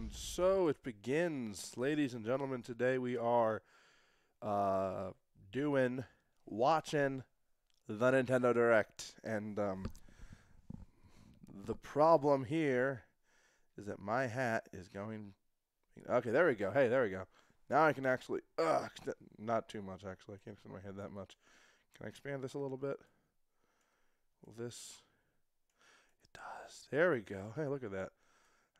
And so it begins, ladies and gentlemen. Today we are uh, doing, watching the Nintendo Direct. And the problem here is that my hat is going. Okay, there we go. Hey, there we go. Now I can actually. Not too much, actually. I can't extend my head that much. Can I expand this a little bit? Will this. It does. There we go. Hey, look at that.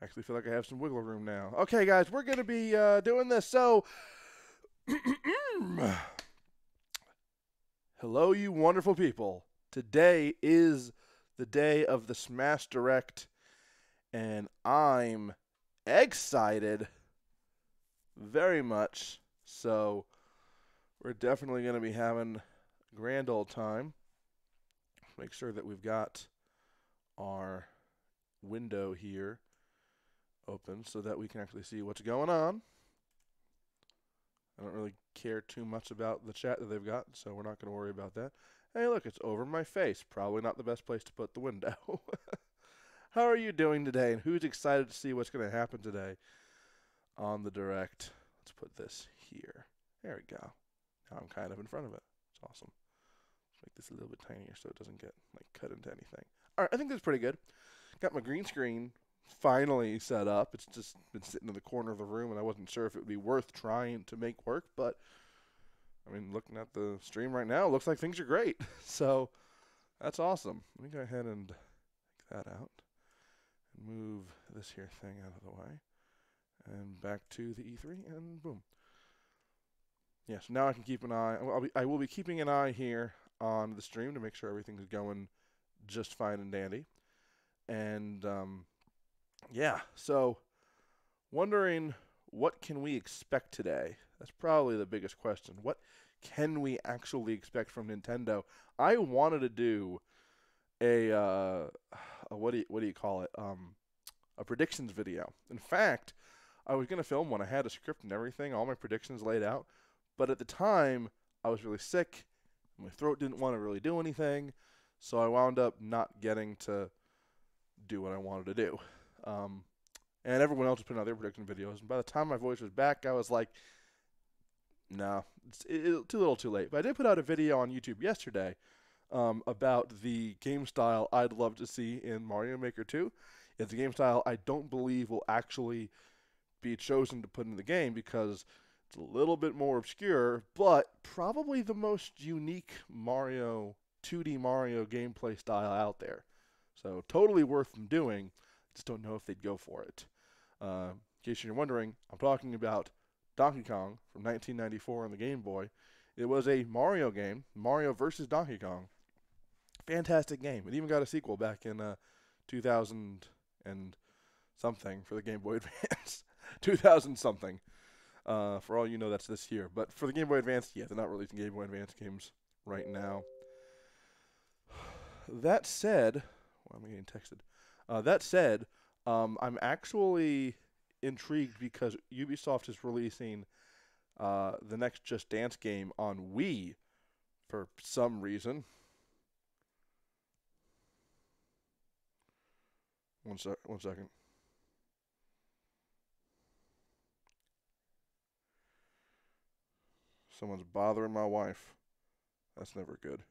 I actually feel like I have some wiggle room now. Okay, guys, we're going to be doing this. So, hello, you wonderful people. Today is the day of the Smash Direct, and I'm excited very much. So, we're definitely going to be having a grand old time. Make sure that we've got our window here open so that we can actually see what's going on. I don't really care too much about the chat that they've got, so we're not going to worry about that. Hey, look, it's over my face. Probably not the best place to put the window. How are you doing today, and who's excited to see what's going to happen today on the Direct? Let's put this here. There we go. Now I'm kind of in front of it. It's awesome. Let's make this a little bit tinier so it doesn't get cut into anything. All right, I think that's pretty good. Got my green screen finally set up. It's just been sitting in the corner of the room, and I wasn't sure if it would be worth trying to make work, but I mean, looking at the stream right now, it looks like things are great. So that's awesome. Let me go ahead and take that out and move this here thing out of the way and back to the E3, and boom. Yes, now I can keep an eye. I will be keeping an eye here on the stream to make sure everything is going just fine and dandy. And yeah, so wondering what can we expect today? That's probably the biggest question. What can we actually expect from Nintendo? I wanted to do a what do you call it? A predictions video. In fact, I was gonna film one. I had a script and everything, all my predictions laid out. But at the time, I was really sick. My throat didn't want to really do anything, so I wound up not getting to do what I wanted to do. And everyone else was putting out their prediction videos. And by the time my voice was back, I was like, no, it's too little too late. But I did put out a video on YouTube yesterday about the game style I'd love to see in Mario Maker 2. It's a game style I don't believe will actually be chosen to put in the game because it's a little bit more obscure, but probably the most unique 2D Mario gameplay style out there. So totally worth them doing. Just don't know if they'd go for it. In case you're wondering, I'm talking about Donkey Kong from 1994 on the Game Boy. It was a Mario game, Mario vs. Donkey Kong. Fantastic game. It even got a sequel back in 2000 and something for the Game Boy Advance. 2000 something. For all you know, that's this year. But for the Game Boy Advance, yeah, they're not releasing Game Boy Advance games right now. That said, why am I getting texted? That said, I'm actually intrigued because Ubisoft is releasing the next Just Dance game on Wii for some reason. One second. Someone's bothering my wife. That's never good.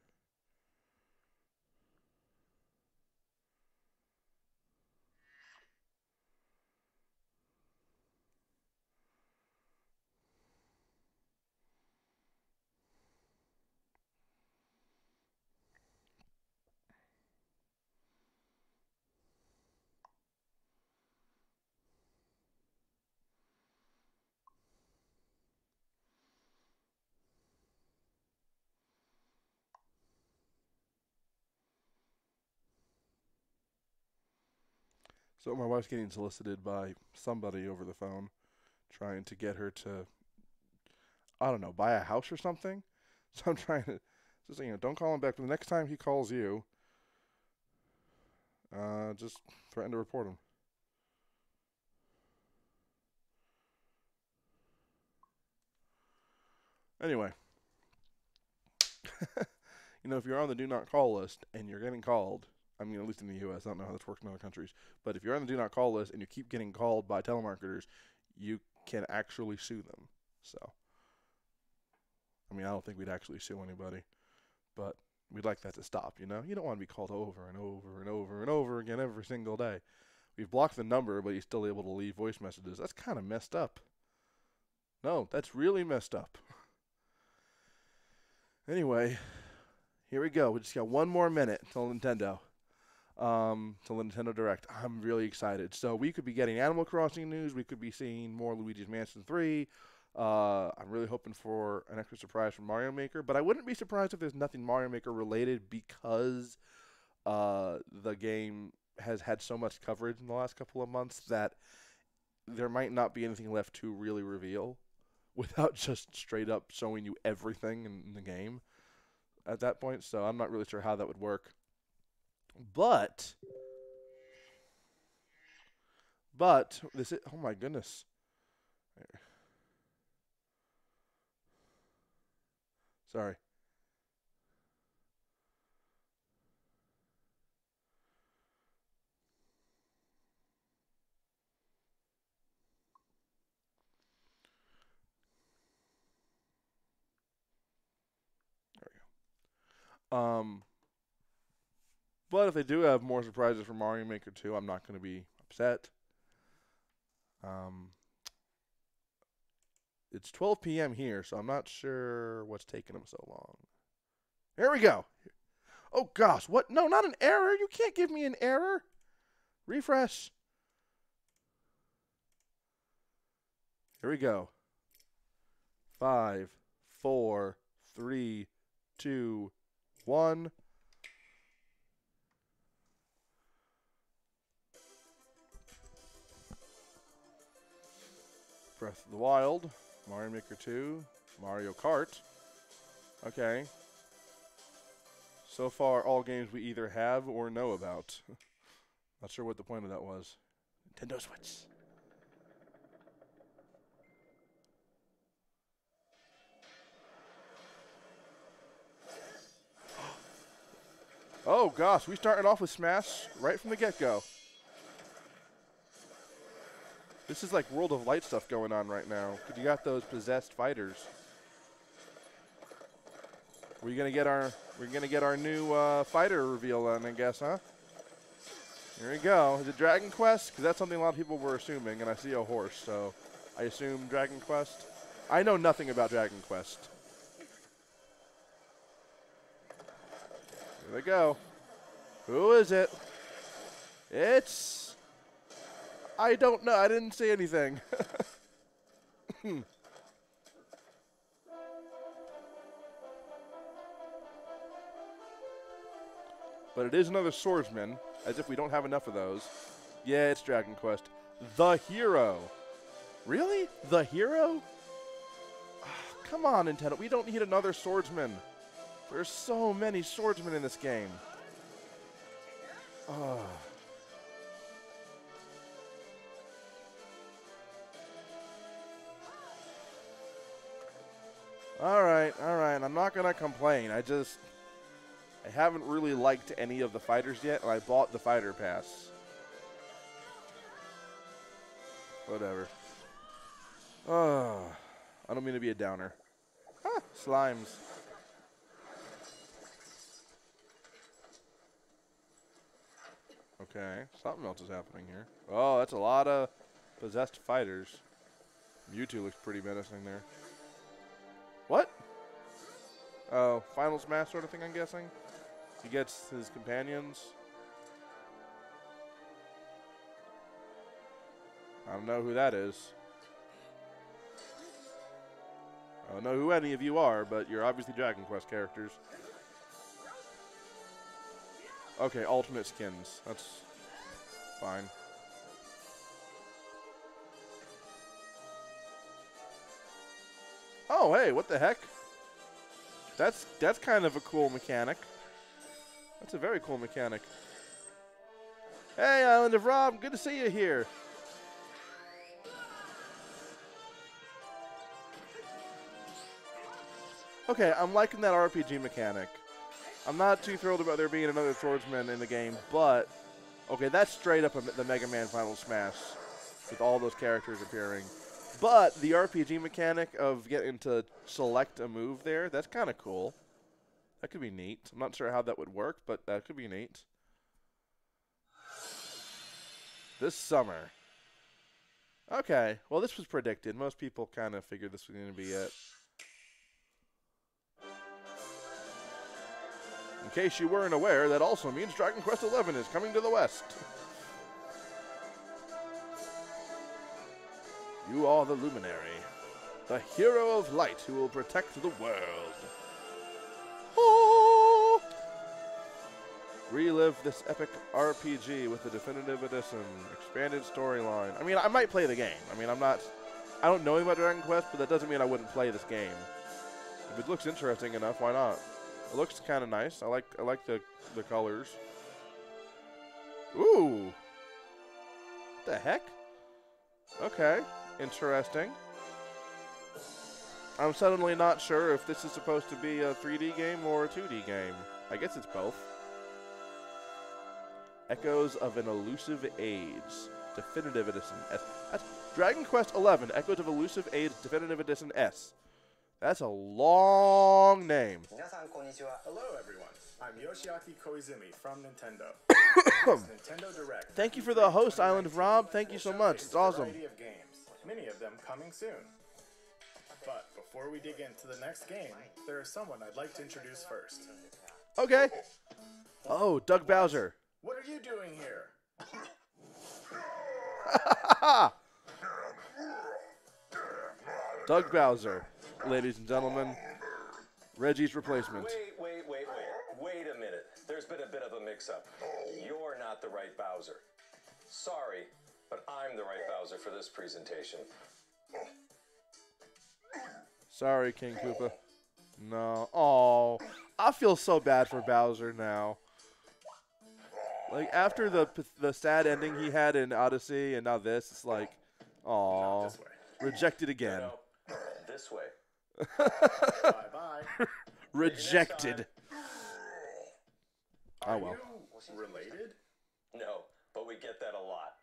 So my wife's getting solicited by somebody over the phone, trying to get her to, I don't know, buy a house or something. So I'm trying to, just don't call him back. But the next time he calls you, just threaten to report him. Anyway, if you're on the do not call list and you're getting called, I mean, at least in the U.S. I don't know how this works in other countries. But if you're on the do not call list and you keep getting called by telemarketers, you can actually sue them. So, I mean, I don't think we'd actually sue anybody, but we'd like that to stop, you know? You don't want to be called over and over and over and over again every single day. We've blocked the number, but he's still able to leave voice messages. That's kind of messed up. No, that's really messed up. Anyway, here we go. We just got one more minute till Nintendo. Till the Nintendo Direct. I'm really excited. So we could be getting Animal Crossing news. We could be seeing more Luigi's Mansion 3. I'm really hoping for an extra surprise from Mario Maker. But I wouldn't be surprised if there's nothing Mario Maker related because the game has had so much coverage in the last couple of months that there might not be anything left to really reveal without just straight up showing you everything in the game at that point. So I'm not really sure how that would work. But this is, oh my goodness. Sorry. There we go. But if they do have more surprises for Mario Maker 2, I'm not going to be upset. It's 12 p.m. here, so I'm not sure what's taking them so long. Here we go. Oh, gosh. What? No, not an error. You can't give me an error. Refresh. Here we go. 5, 4, 3, 2, 1. Breath of the Wild, Mario Maker 2, Mario Kart. Okay. So far, all games we either have or know about. Not sure what the point of that was. Nintendo Switch. Oh, gosh. We started off with Smash right from the get-go. This is like World of Light stuff going on right now. Because you got those possessed fighters. We're gonna get our new fighter reveal then, I guess, huh? Here we go. Is it Dragon Quest? Because that's something a lot of people were assuming, and I see a horse, so I assume Dragon Quest. I know nothing about Dragon Quest. Here we go. Who is it? It's... I don't know. I didn't say anything. But it is another swordsman, as if we don't have enough of those. Yeah, it's Dragon Quest. The Hero. Really? The Hero? Oh, come on, Nintendo. We don't need another swordsman. There's so many swordsmen in this game. Oh. All right. I'm not going to complain. I haven't really liked any of the fighters yet, and I bought the fighter pass. Whatever. Oh, I don't mean to be a downer. Ah, slimes. Okay, something else is happening here. Oh, that's a lot of possessed fighters. Mewtwo looks pretty menacing there. What? Oh, Final Smash sort of thing, I'm guessing? He gets his companions. I don't know who that is. I don't know who any of you are, but you're obviously Dragon Quest characters. Okay, alternate skins. That's fine. Oh, hey, what the heck? That's kind of a cool mechanic. That's a very cool mechanic. Hey, Island of Rob, good to see you here. Okay, I'm liking that RPG mechanic. I'm not too thrilled about there being another swordsman in the game, but okay, that's straight up the Mega Man Final Smash with all those characters appearing. But the RPG mechanic of getting to select a move there, that's kind of cool. That could be neat. I'm not sure how that would work, but that could be neat. This summer. Okay, well, this was predicted. Most people kind of figured this was going to be it. In case you weren't aware, that also means Dragon Quest XI is coming to the West. You are the luminary, the hero of light who will protect the world. Oh! Relive this epic RPG with the definitive edition, expanded storyline. I mean, I might play the game. I mean, I don't know anything about Dragon Quest, but that doesn't mean I wouldn't play this game. If it looks interesting enough, why not? It looks kind of nice. I like the colors. Ooh. What the heck? Okay. Interesting. I'm suddenly not sure if this is supposed to be a 3D game or a 2D game. I guess it's both. Echoes of an Elusive Age. Definitive Edition S. That's Dragon Quest XI. Echoes of Elusive Age. Definitive Edition S. That's a long name. Hello, everyone. I'm Yoshiaki Koizumi from Nintendo. Nintendo Direct. Thank you for the host, Island of Rob. Thank you so much. It's awesome. A variety of games, many of them coming soon. But before we dig into the next game, there is someone I'd like to introduce first. Okay. Oh, Doug Bowser. What are you doing here? Doug Bowser, ladies and gentlemen, Reggie's replacement. Wait a minute. There's been a bit of a mix-up. You're not the right Bowser. Sorry, but I'm the right Bowser for this presentation. Sorry, King Koopa. No. Oh, I feel so bad for Bowser now. Like, after the sad ending he had in Odyssey and now this, it's like, aw, rejected again. No, this way. Bye-bye. Rejected. Oh, well. Are you related? No, but we get that a lot.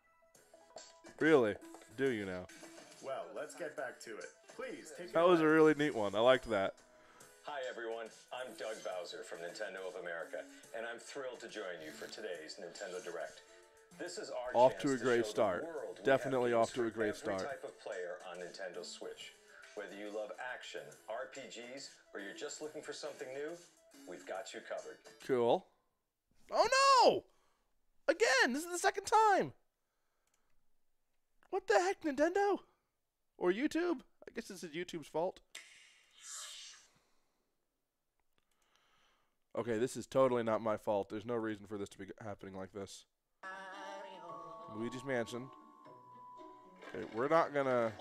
Really? Do you now? Well, let's get back to it. Please, take it That was a away. really neat one. I liked that. Hi, everyone. I'm Doug Bowser from Nintendo of America, and I'm thrilled to join you for today's Nintendo Direct. This is our Off chance to a great show the start. world we Definitely have off to games a great for every start. type of player on Nintendo Switch. Whether you love action, RPGs, or you're just looking for something new, we've got you covered. Cool. Oh, no! Again, this is the second time. What the heck, Nintendo? Or YouTube? I guess this is YouTube's fault. Okay, this is totally not my fault. There's no reason for this to be happening like this. Luigi's Mansion. Okay, we're not gonna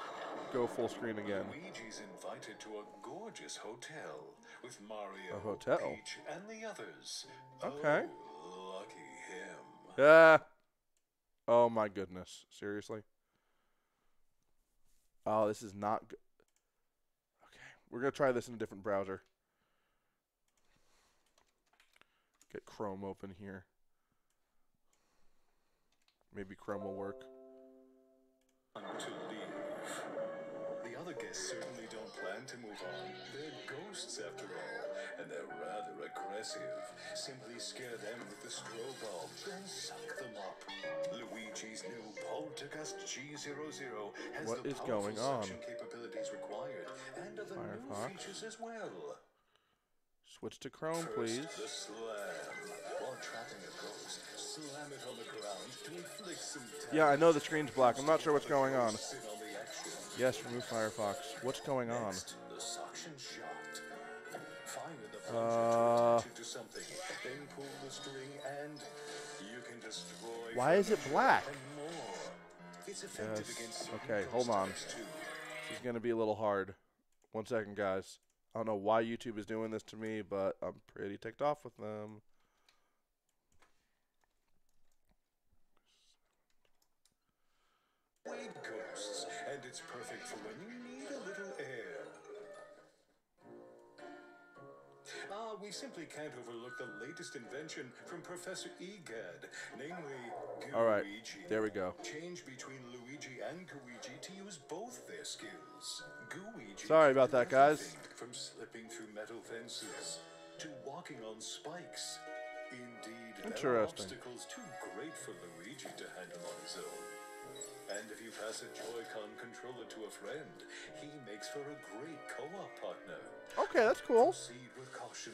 go full screen again. Luigi's invited to a gorgeous hotel with Mario, A hotel? Peach, and the others. Okay. Oh, lucky him. Ah. Oh my goodness. Seriously? Oh, this is not good. Okay, we're gonna try this in a different browser. Get Chrome open here. Maybe Chrome will work. To leave. The other guests certainly don't plan to move on. They're ghosts after all, and they're rather aggressive. Simply scare them with the strobe bulb, then suck them up. Luigi's new Poltergust G00 has What the is powerful going on? suction capabilities required, and other Firefox. new features as well. Switch to Chrome, First, please. the slam. While trapping a ghost, slam it on the ground to inflict some damage. Yeah, I know the screen's black. I'm not sure what's going on. Sit on the action. Yes, remove Firefox. What's going on? Next, the suction shot. Find the Uh. plunger to attach it to something, then pull the string and you can destroy. Why is it black? And more. It's effective Yes. against certain Okay, ghost hold on. types too. This is going to be a little hard. 1 second, guys. I don't know why YouTube is doing this to me, but I'm pretty ticked off with them. Wade ghosts, and it's perfect for when you need a little air. We simply can't overlook the latest invention from Professor Egad, namely All right, Gooigi. there we go. Change between Luigi and Gooigi to use both their skills. Gooigi Sorry can about do that, guys. everything from slipping through metal fences to walking on spikes. Indeed, there are Interesting. obstacles too great for Luigi to handle on his own. And if you pass a Joy-Con controller to a friend, he makes for a great co-op partner. Okay, that's cool. Proceed with caution.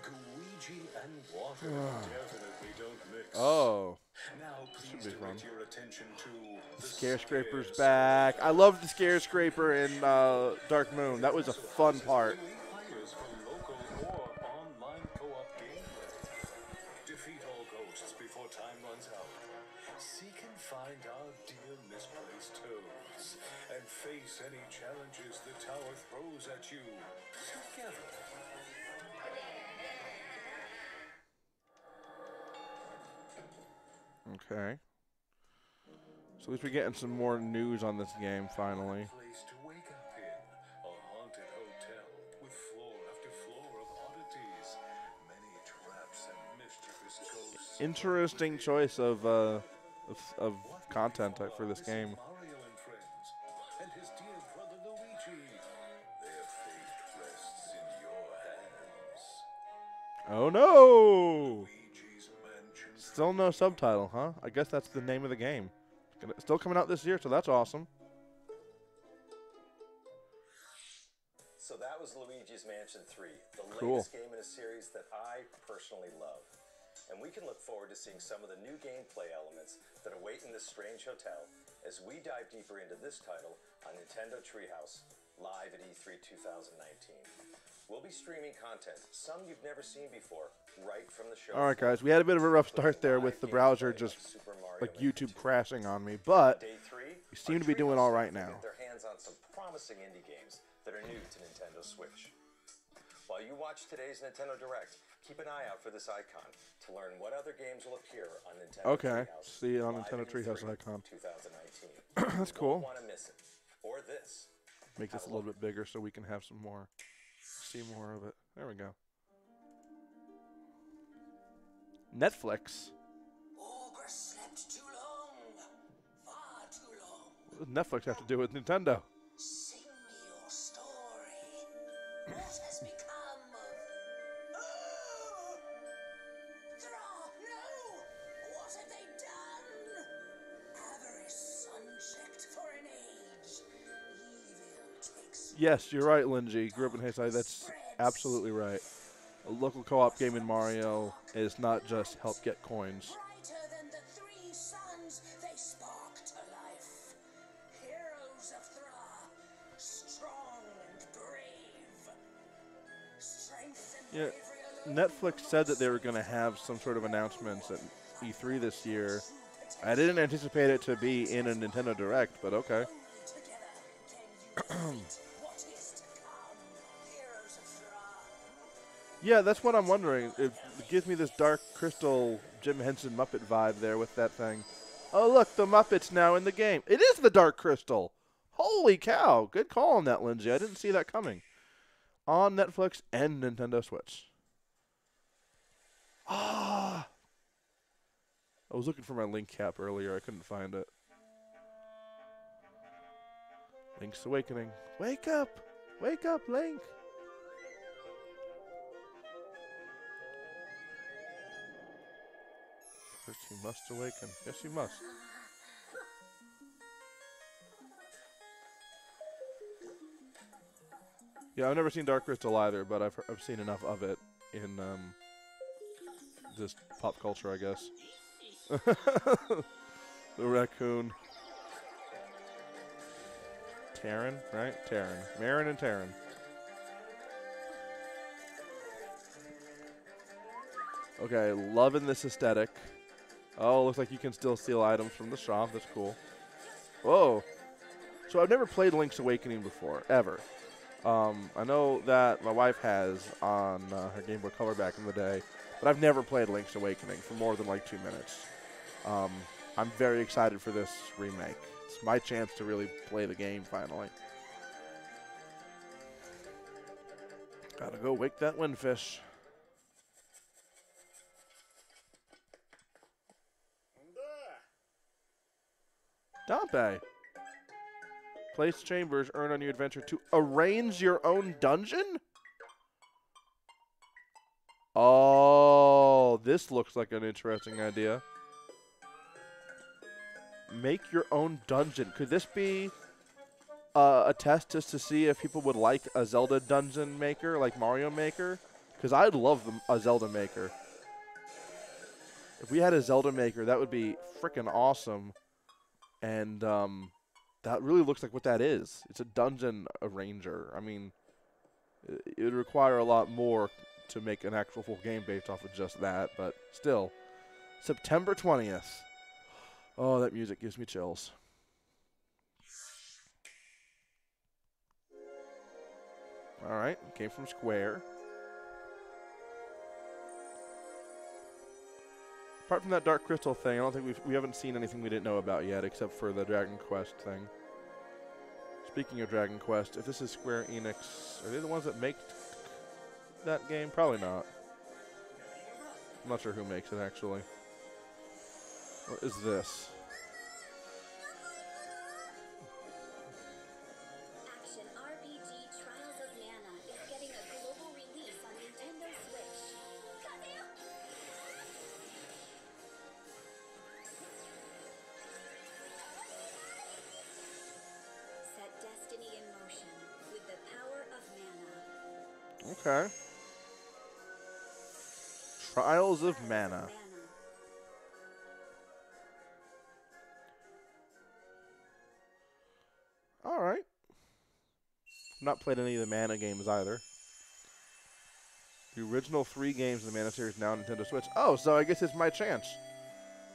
Gooigi and water definitely don't mix. Oh, Now please be fun. direct your attention to the Scarescraper's back. I loved the Scarescraper in Dark Moon. That was a fun part. Players for local or online co-op gameplay. Defeat all ghosts before time runs out. Seek and find our dear misplaced toads, and face any challenges the tower throws at you together. Okay. So at least we're getting some more news on this game finally. Place to wake up in, a haunted hotel with floor after floor of oddities, many traps and mischievous ghosts. Interesting choice of content for this game. Mario and friends, and his dear brother Luigi. Their fate rests in your hands. Oh no! Luigi's Mansion. Still no subtitle, huh? I guess that's the name of the game. Still coming out this year, so that's awesome. So that was Luigi's Mansion 3, the Cool. latest game in a series that I personally love. And we can look forward to seeing some of the new gameplay elements that await in this strange hotel as we dive deeper into this title on Nintendo Treehouse, live at E3 2019. We'll be streaming content, some you've never seen before, right from the show. All right, guys, we had a bit of a rough start there with the browser just like YouTube crashing on me, but Day 3, we seem to be doing all right now. Get their hands on some promising indie games that are new to Nintendo Switch. While you watch today's Nintendo Direct, keep an eye out for this icon to learn what other games will appear on Nintendo Okay, Treehouse. see it on live Nintendo at Treehouse E3 icon. 2019. That's You cool. won't want to miss it. Or this. Make this a little bit bigger so we can have some more, see more of it. There we go. Netflix. Overslept too long. Far too long. What does Netflix have to do with Nintendo? Sing me your story. What has become of... Thra, no! What have they done? Avarice unchecked for an age. Evil takes... Yes, you're right, Lindsay. Grew up in Hayside. That's absolutely right. A local co-op game in Mario is not just help get coins. Brighter than the three suns, they spark to life. Heroes of Thra, strong and brave. Strength and Yeah, bravery alone. Netflix said that they were going to have some sort of announcements at E3 this year. I didn't anticipate it to be in a Nintendo Direct, but okay. Only together can you defeat what is to come. Heroes of Thra. Yeah, that's what I'm wondering. It gives me this Dark Crystal Jim Henson Muppet vibe there with that thing. Oh, look, the Muppet's now in the game. It is the Dark Crystal. Holy cow. Good call on that, Lindsay. I didn't see that coming. On Netflix and Nintendo Switch. Ah. I was looking for my link cap earlier. I couldn't find it. Link's Awakening. Wake up! Wake up, Link! First you must awaken. Yes, you must. Yeah, I've never seen Dark Crystal either, but I've seen enough of it in just pop culture, I guess. The raccoon. Taryn, right? Taryn. Marin and Taryn. Okay, loving this aesthetic. Oh, looks like you can still steal items from the shop. That's cool. Whoa. So I've never played Link's Awakening before, ever. I know that my wife has on her Game Boy Color back in the day, but I've never played Link's Awakening for more than like 2 minutes. I'm very excited for this remake. It's my chance to really play the game finally. Gotta go wake that windfish. Dompe. Place chambers earn on your adventure to arrange your own dungeon? Oh, this looks like an interesting idea. Make your own dungeon. Could this be a test just to see if people would like a Zelda dungeon maker, like Mario Maker? Because I'd love a Zelda Maker. If we had a Zelda Maker, that would be freaking awesome. And that really looks like what that is. It's a dungeon arranger. I mean, it would require a lot more to make an actual full game based off of just that, but still. September 20th. Oh, that music gives me chills. All right, came from Square. Apart from that Dark Crystal thing, I don't think we haven't seen anything we didn't know about yet, except for the Dragon Quest thing. Speaking of Dragon Quest, if this is Square Enix, are they the ones that make that game? Probably not. I'm not sure who makes it, actually. What is this? Action RPG Trials of Mana is getting a global release on Nintendo Switch. Set destiny in motion with the power of mana. Okay. Trials of Mana. All right. Not played any of the Mana games either. The original 3 games in the Mana series now on Nintendo Switch. Oh, so I guess it's my chance.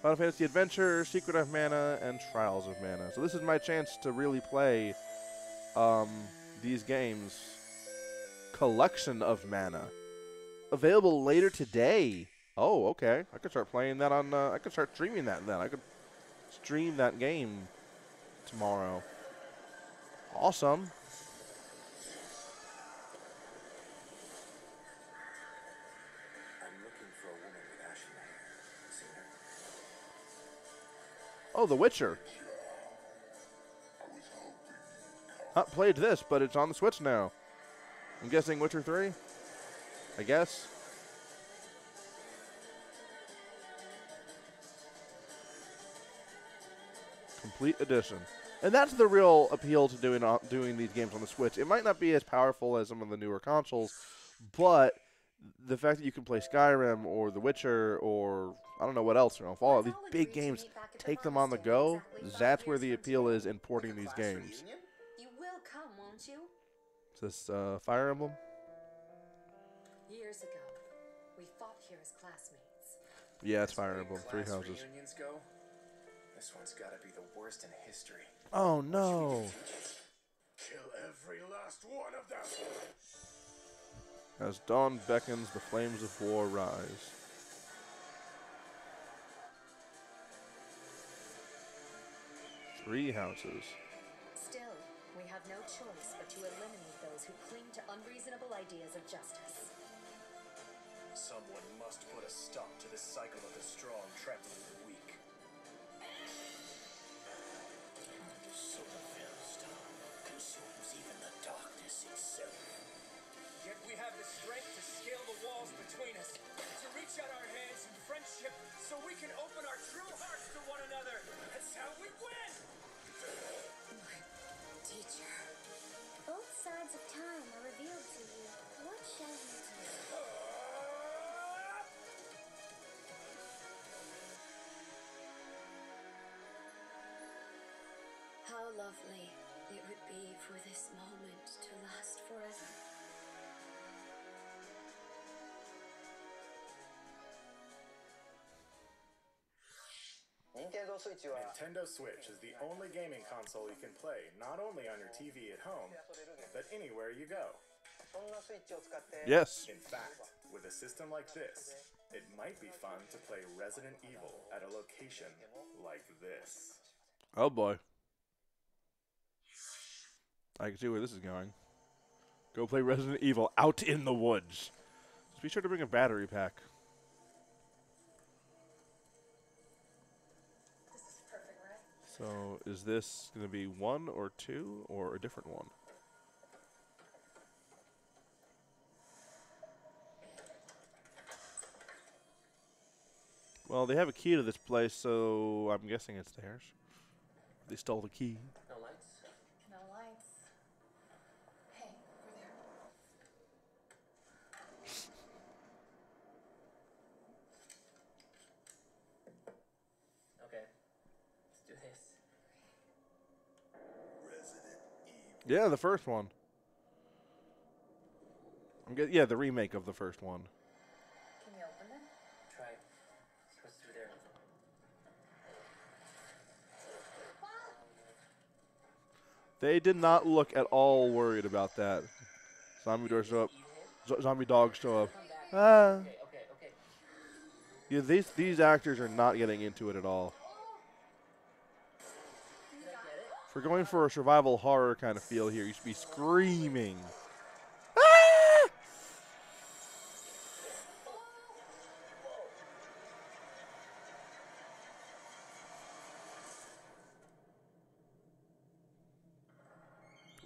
Final Fantasy Adventure, Secret of Mana, and Trials of Mana. So this is my chance to really play these games. Collection of Mana. Available later today. Oh, okay. I could start playing that on, I could start streaming that then. I could stream that game tomorrow. Awesome. I'm looking for a woman with ashen hair. Seen her? Oh, The Witcher. Not played this, but it's on the Switch now. I'm guessing Witcher 3? I guess. Complete edition. And that's the real appeal to doing these games on the Switch. It might not be as powerful as some of the newer consoles, but the fact that you can play Skyrim or The Witcher or I don't know what else, Fallout, these big games, take them on the go, that's where the appeal is in porting these games. You will come, won't you? Is this Fire Emblem? Years ago, we fought here as classmates. Yeah, it's Fire Emblem. 3 houses. Reunions go? This one's gotta be the worst in history. Oh, no. Kill every last one of them! As dawn beckons, the flames of war rise. Three houses. Still, we have no choice but to eliminate those who cling to unreasonable ideas of justice. Someone must put a stop to this cycle of the strong trampling the weak. So the Veilstone consumes even the darkness itself. Yet we have the strength to scale the walls between us, to reach out our hands in friendship so we can open our true hearts to one another. That's how we win! Teacher. Both sides of time are revealed to you. What shall we do? How lovely it would be for this moment to last forever. Nintendo Switch is the only gaming console you can play not only on your TV at home, but anywhere you go. Yes. In fact, with a system like this, it might be fun to play Resident Evil at a location like this. Oh, boy. I can see where this is going. Go play Resident Evil out in the woods. Just be sure to bring a battery pack. This is perfect, right? So is this going to be 1 or 2 or a different one? Well, they have a key to this place, so I'm guessing it's theirs. They stole the key. No lights? No lights. Hey, over there. Okay. Let's do this. Yeah, the first one. Yeah, the remake of the first one. Can you open it? Try. See what's through there. They did not look at all worried about that. Zombie doors show up. Zombie dogs show up. Ah. Okay, okay, okay. Yeah, these actors are not getting into it at all. Did I get it? If we're going for a survival horror kind of feel here, you should be screaming. Ah!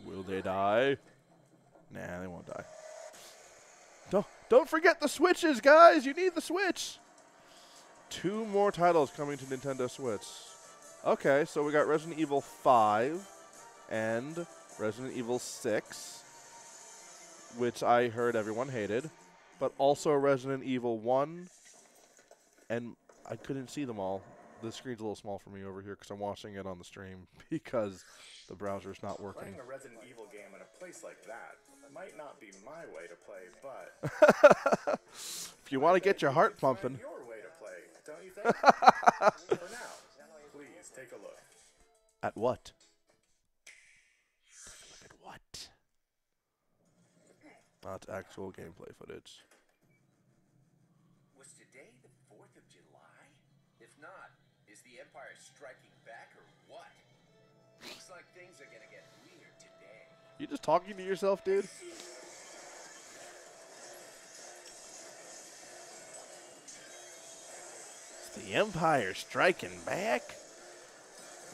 Will they die? Nah, they won't die. Don't forget the Switches, guys! You need the Switch! 2 more titles coming to Nintendo Switch. Okay, so we got Resident Evil 5 and Resident Evil 6, which I heard everyone hated, but also Resident Evil 1, and I couldn't see them all. The screen's a little small for me over here because I'm watching it on the stream because the browser's not working. Playing a Resident Evil game in a place like that might not be my way to play, but If you want to get your heart find pumping. your way to play, don't you think? For now, please take a look. At what? Look at what? Not actual gameplay footage. Was today the 4th of July? If not, is the Empire striking back or what? Looks like things are gonna get weird today. You just talking to yourself, dude? Is the Empire striking back?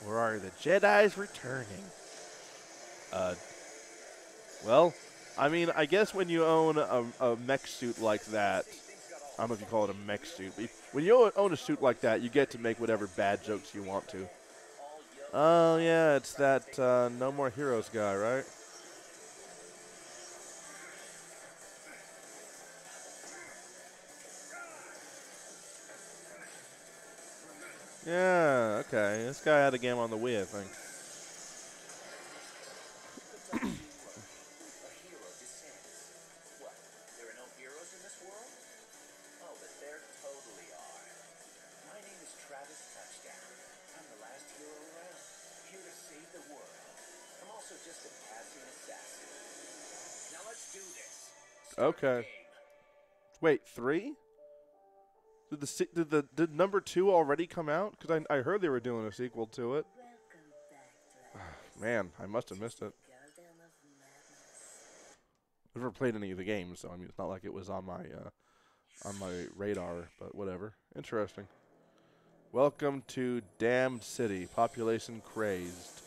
Or are the Jedi's returning? Well, I mean, I guess when you own a mech suit like that, I don't know if you call it a mech suit, but when you own a suit like that, you get to make whatever bad jokes you want to. Oh, yeah, it's that No More Heroes guy, right? Yeah, okay. This guy had a game on the Wii, I think. A hero descends. What? There are no heroes in this world? Oh, but there totally are. My name is Travis Touchdown. I'm the last hero around, here to save the world. I'm also just a passing assassin. Now let's do this. Start the Okay. game. Wait, 3? Did number 2 already come out? Because I heard they were doing a sequel to it. Man, I must have missed it. I've never played any of the games, so I mean it's not like it was on my radar, but whatever. Interesting. Welcome to Damned City. Population crazed.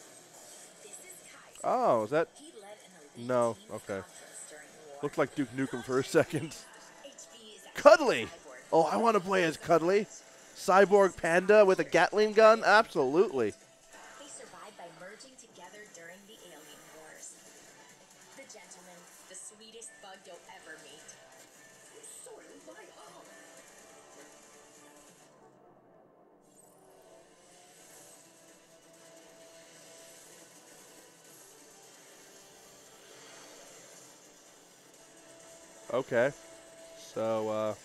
Oh, is that? No. Okay. Looked like Duke Nukem for a second. Cuddly. Oh, I want to play as Cuddly. Cyborg panda with a Gatling gun? Absolutely. They survived by merging together during the alien wars. The gentleman, the sweetest bug you'll ever meet. Soiled my home. Okay. So,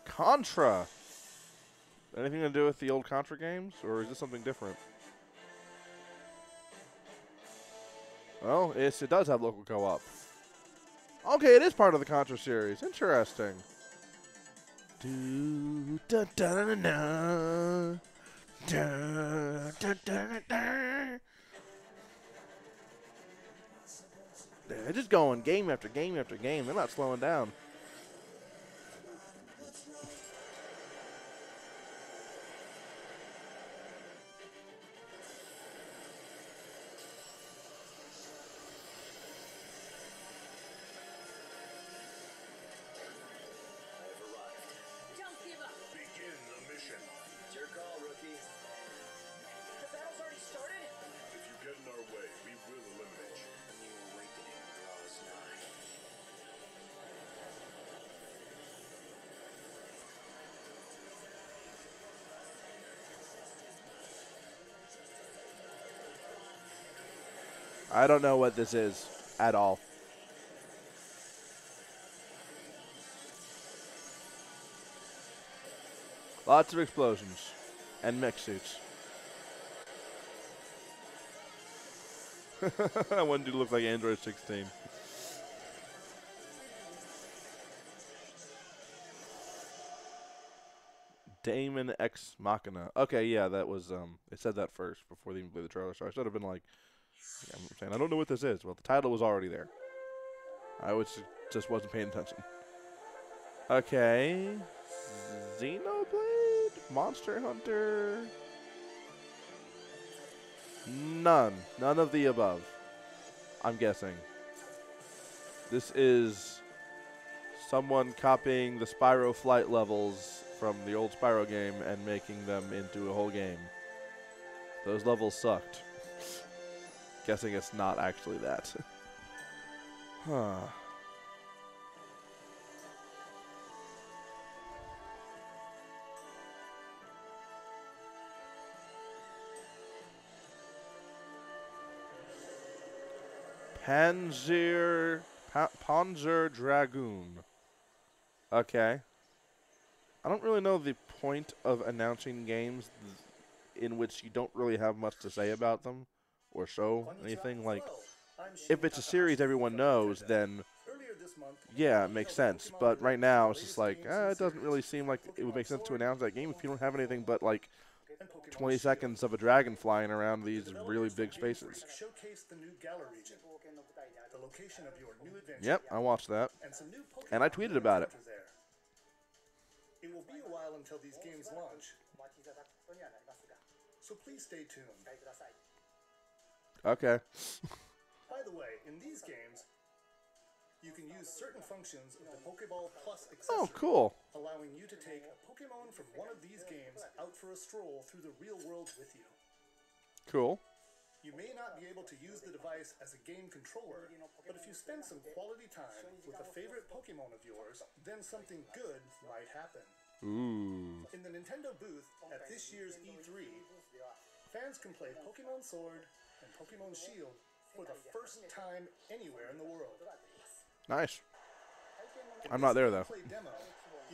Contra. Anything to do with the old Contra games, or is this something different? Well, it does have local co-op. Okay, it is part of the Contra series. Interesting. Do da da da da da da da da da. They're just going game after game after game. They're not slowing down. I've arrived. Don't give up. Begin the mission. It's your call, rookie. The battle's already started? If you get in our way, we will eliminate you. A new awakening draws nigh. I don't know what this is at all. Lots of explosions and mech suits. One dude looks like Android 16. Damon Ex Machina. Okay, yeah, that was it said that first before they even played the trailer, so I should have been like, yeah, I'm saying I don't know what this is. Well, the title was already there. I just wasn't paying attention. Okay. Xenoblade? Monster Hunter? None. None of the above. I'm guessing. This is someone copying the Spyro flight levels from the old Spyro game and making them into a whole game. Those levels sucked. Guessing it's not actually that. Huh. Panzer Dragoon. Okay. I don't really know the point of announcing games in which you don't really have much to say about them or show anything. Like, if it's a series everyone knows, then yeah, it makes sense. But right now, it's just like, it doesn't really seem like it would make sense to announce that game if you don't have anything but like 20 seconds of a dragon flying around these really big spaces. Showcase the new Galar region, the location of your new adventure. Yep, I watched that. And I tweeted about it. It will be a while until these games launch, so please stay tuned. Okay. By the way, in these games, you can use certain functions of the Pokeball Plus accessory, Oh, cool. allowing you to take a Pokemon from one of these games out for a stroll through the real world with you. Cool. You may not be able to use the device as a game controller, but if you spend some quality time with a favorite Pokemon of yours, then something good might happen. Ooh. In the Nintendo booth at this year's E3, fans can play Pokemon Sword and Pokemon Shield for the first time anywhere in the world. Nice. In I'm not this there, though. gameplay demo,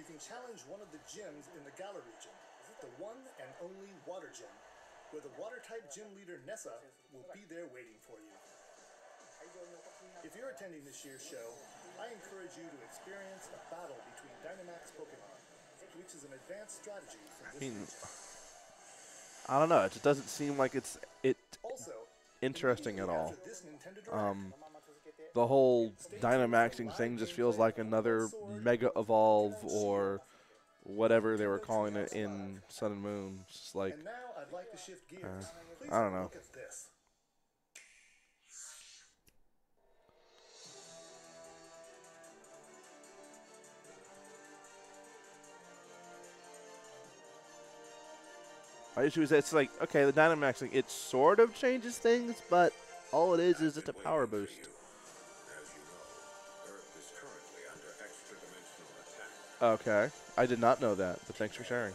you can challenge one of the gyms in the Galar region, the one and only Water Gym, where the Water-type gym leader Nessa will be there waiting for you. If you're attending this year's show, I encourage you to experience a battle between Dynamax Pokemon, which is an advanced strategy for this region. I don't know. It just doesn't seem like it's Also, interesting at all. after this Nintendo Direct, The whole Dynamaxing thing just feels like another Mega Evolve or whatever they were calling it in Sun and Moon. It's just like, and now I'd like to shift gears. Please I don't know. look at this. my issue is it's like, okay, the Dynamaxing, it sort of changes things, but all it is just a power boost. As you know, Earth is currently under extra-dimensional attack. Okay. I did not know that, but thanks for sharing.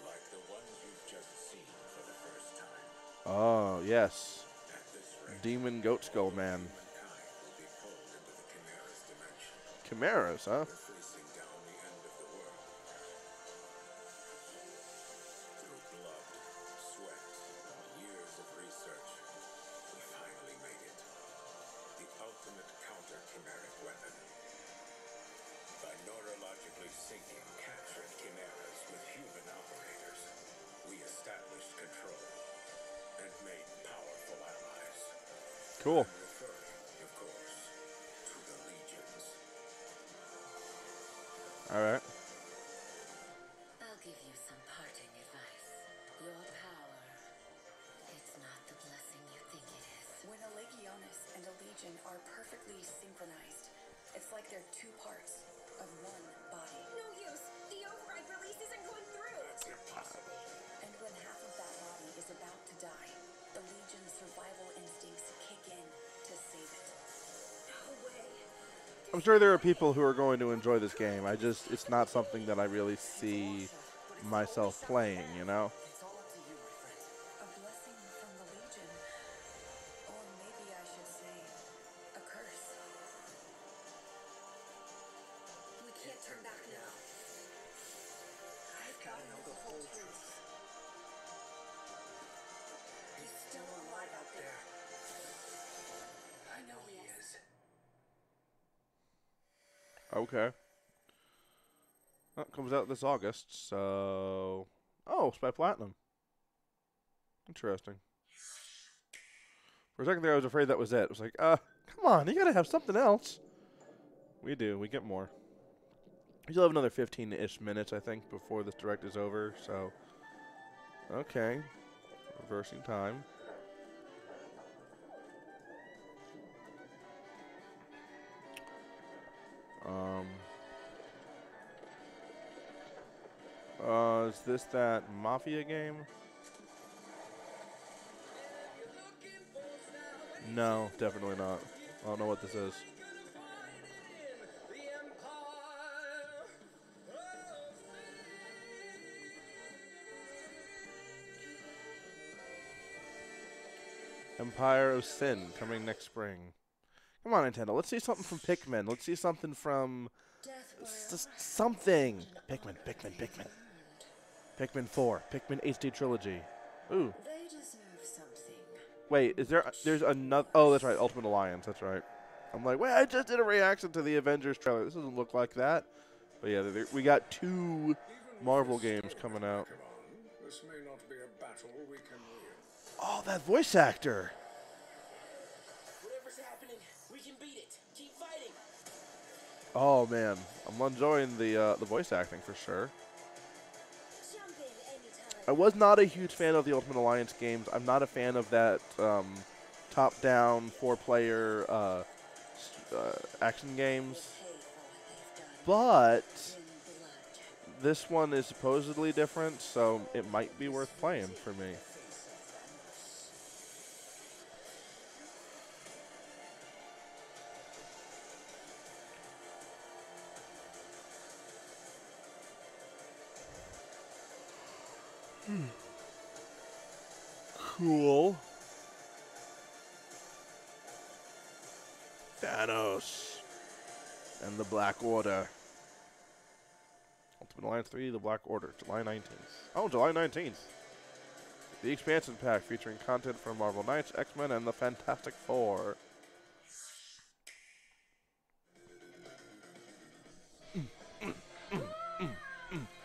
Like the ones you've just seen for the first time. Oh, yes. At this rate, Demon Goat Skull Man. mankind will be pulled into the Chimera's dimension, Chimeras, huh? facing down the end of the world. Through blood, sweat, and years of research, we finally made it. The ultimate counter-chimeric weapon. By neurologically syncing captured chimeras with human operators, we established control and made powerful allies. Cool. I'm referring, of course, All right. I'll give you some parting advice. Your power, it's not the blessing you think it is. When a Legionis and a Legion are perfectly synchronized, it's like they're two parts of one body. No use. The override release isn't going through. That's impossible. And when half of that body is about to die, the Legion's survival instincts kick in to save it. No way. I'm sure there are people who are going to enjoy this game. It's not something that I really see myself playing, you know? It's all up to you, my friend. A blessing from the Legion. Or maybe I should say, a curse. We can't turn back now. I've got to know the whole truth. He's still alive out there. I know he is. Okay. That comes out this August, so... Oh, it's by Platinum. Interesting. For a second there, I was afraid that was it. It was like, come on, you gotta have something else. We do. We get more. We still have another 15-ish minutes, I think, before this direct is over, so... Okay. Reversing time. Is this that Mafia game? No, definitely not. I don't know what this is. Empire of Sin coming next spring. Come on, Nintendo. Let's see something from Pikmin. Let's see something from... something. Pikmin. Pikmin 4. Pikmin HD Trilogy. Ooh. They deserve something. Wait, there's another... Oh, that's right. Ultimate Alliance. That's right. I'm like, wait, I just did a reaction to the Avengers trailer. This doesn't look like that. But yeah, we got 2 Marvel games coming out. Come on. This may not be a battle we can win. Oh, that voice actor. Whatever's happening, we can beat it. Keep fighting. Oh, man. I'm enjoying the voice acting for sure. Jump in anytime. I was not a huge fan of the Ultimate Alliance games. I'm not a fan of that top-down, 4-player action games. But this one is supposedly different, so it might be worth playing for me. Cool. Thanos and the Black Order. Ultimate Alliance 3, the Black Order, July 19th. Oh, July 19th. The expansion pack featuring content from Marvel Knights, X-Men, and the Fantastic Four.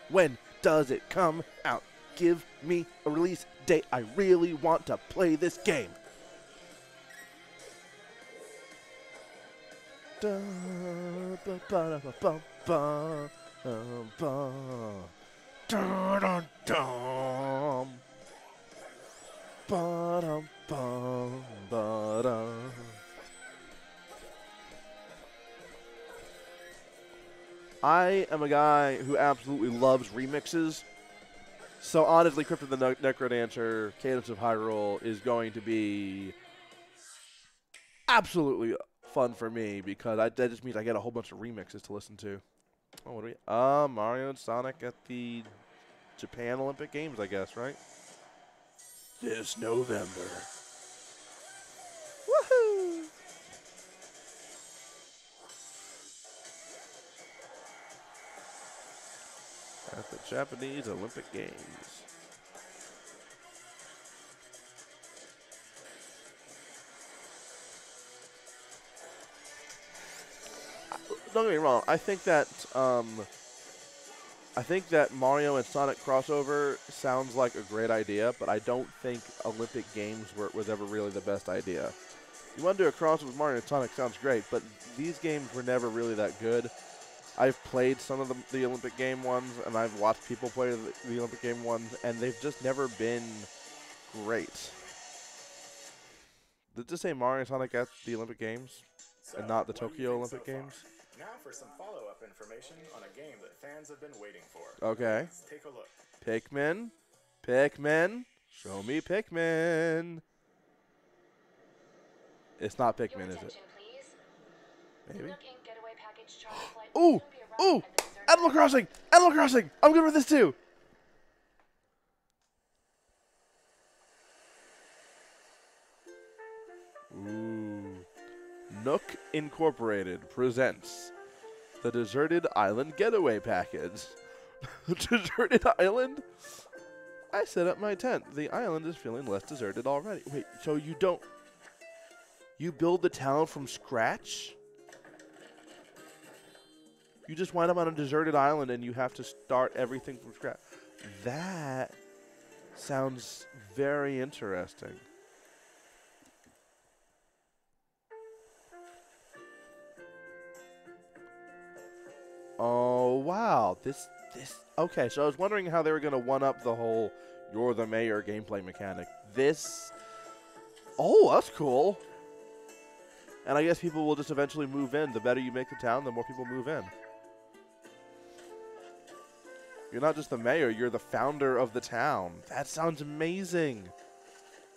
When does it come out? Give me a release date. I really want to play this game. I am a guy who absolutely loves remixes. So honestly, Crypt of the Necrodancer, Cadence of Hyrule is going to be absolutely fun for me because that just means I get a whole bunch of remixes to listen to. Oh, what do we? Mario and Sonic at the Japan Olympic Games, I guess, right? This November. Woohoo! At the Japanese Olympic Games. Don't get me wrong. I think that Mario and Sonic crossover sounds like a great idea, but I don't think Olympic Games was ever really the best idea. You want to do a crossover with Mario and Sonic, sounds great, but these games were never really that good. I've played some of the Olympic game ones, and I've watched people play the Olympic game ones, and they've just never been great. Did this say Mario and Sonic at the Olympic Games, and not the Tokyo Olympic Games? Now for some follow-up information on a game that fans have been waiting for. Okay. Please take a look. Pikmin. Pikmin. Show me Pikmin. It's not Pikmin, is it? Maybe. Ooh! Ooh! Animal Crossing! Animal Crossing! I'm good with this too! Ooh. Nook Incorporated presents the Deserted Island Getaway Package. Deserted Island? I set up my tent. The island is feeling less deserted already. Wait, so you don't... You build the town from scratch? You just wind up on a deserted island and you have to start everything from scratch. That sounds very interesting. Oh, wow. This okay, so I was wondering how they were going to one-up the whole you're the mayor gameplay mechanic. Oh, that's cool. And I guess people will just eventually move in. The better you make the town, the more people move in. You're not just the mayor, you're the founder of the town. That sounds amazing.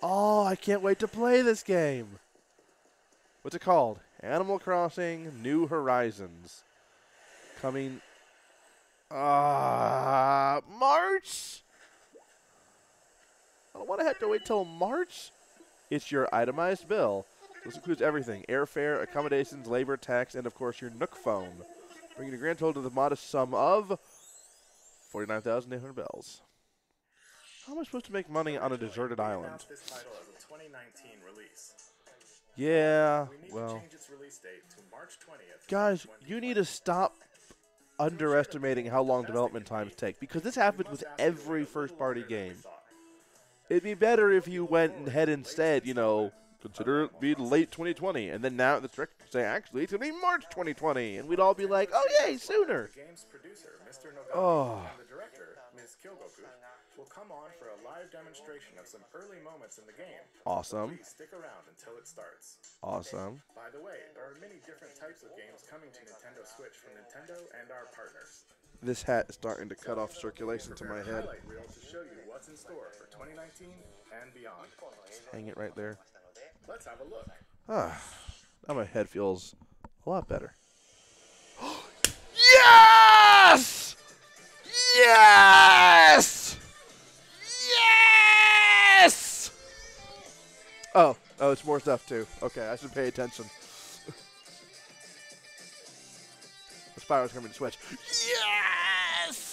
Oh, I can't wait to play this game. What's it called? Animal Crossing New Horizons. Coming March? I don't want to have to wait till March. It's your itemized bill. This includes everything: airfare, accommodations, labor, tax, and of course your Nook phone. Bringing the grand total to the modest sum of 49,800 bells. How am I supposed to make money on a deserted island? This title as a 2019 release. Yeah, We need well. to change its release date to March 20th. Guys, you need to stop underestimating how long development times take, because this happens with every first-party game. It'd be better if you went ahead instead, you know, consider it be late 2020, and then now the director say, actually, it's going to be March 2020, and we'd all be like, oh, yay, sooner. The game's producer, Mr. Nogami, Oh. and the director, Ms. Kyogoku, will come on for a live demonstration of some early moments in the game. Awesome. So please stick around until it starts. Awesome. By the way, there are many different types of games coming to Nintendo Switch from Nintendo and our partners. This hat is starting to cut off circulation to my head. Highlight reel to show you what's in store for 2019 and beyond. Just hang it right there. Let's have a look. Now my head feels a lot better. Yes! Yes! Yes! Oh, it's more stuff too. Okay, I should pay attention. The Spyro's coming to Switch. Yes!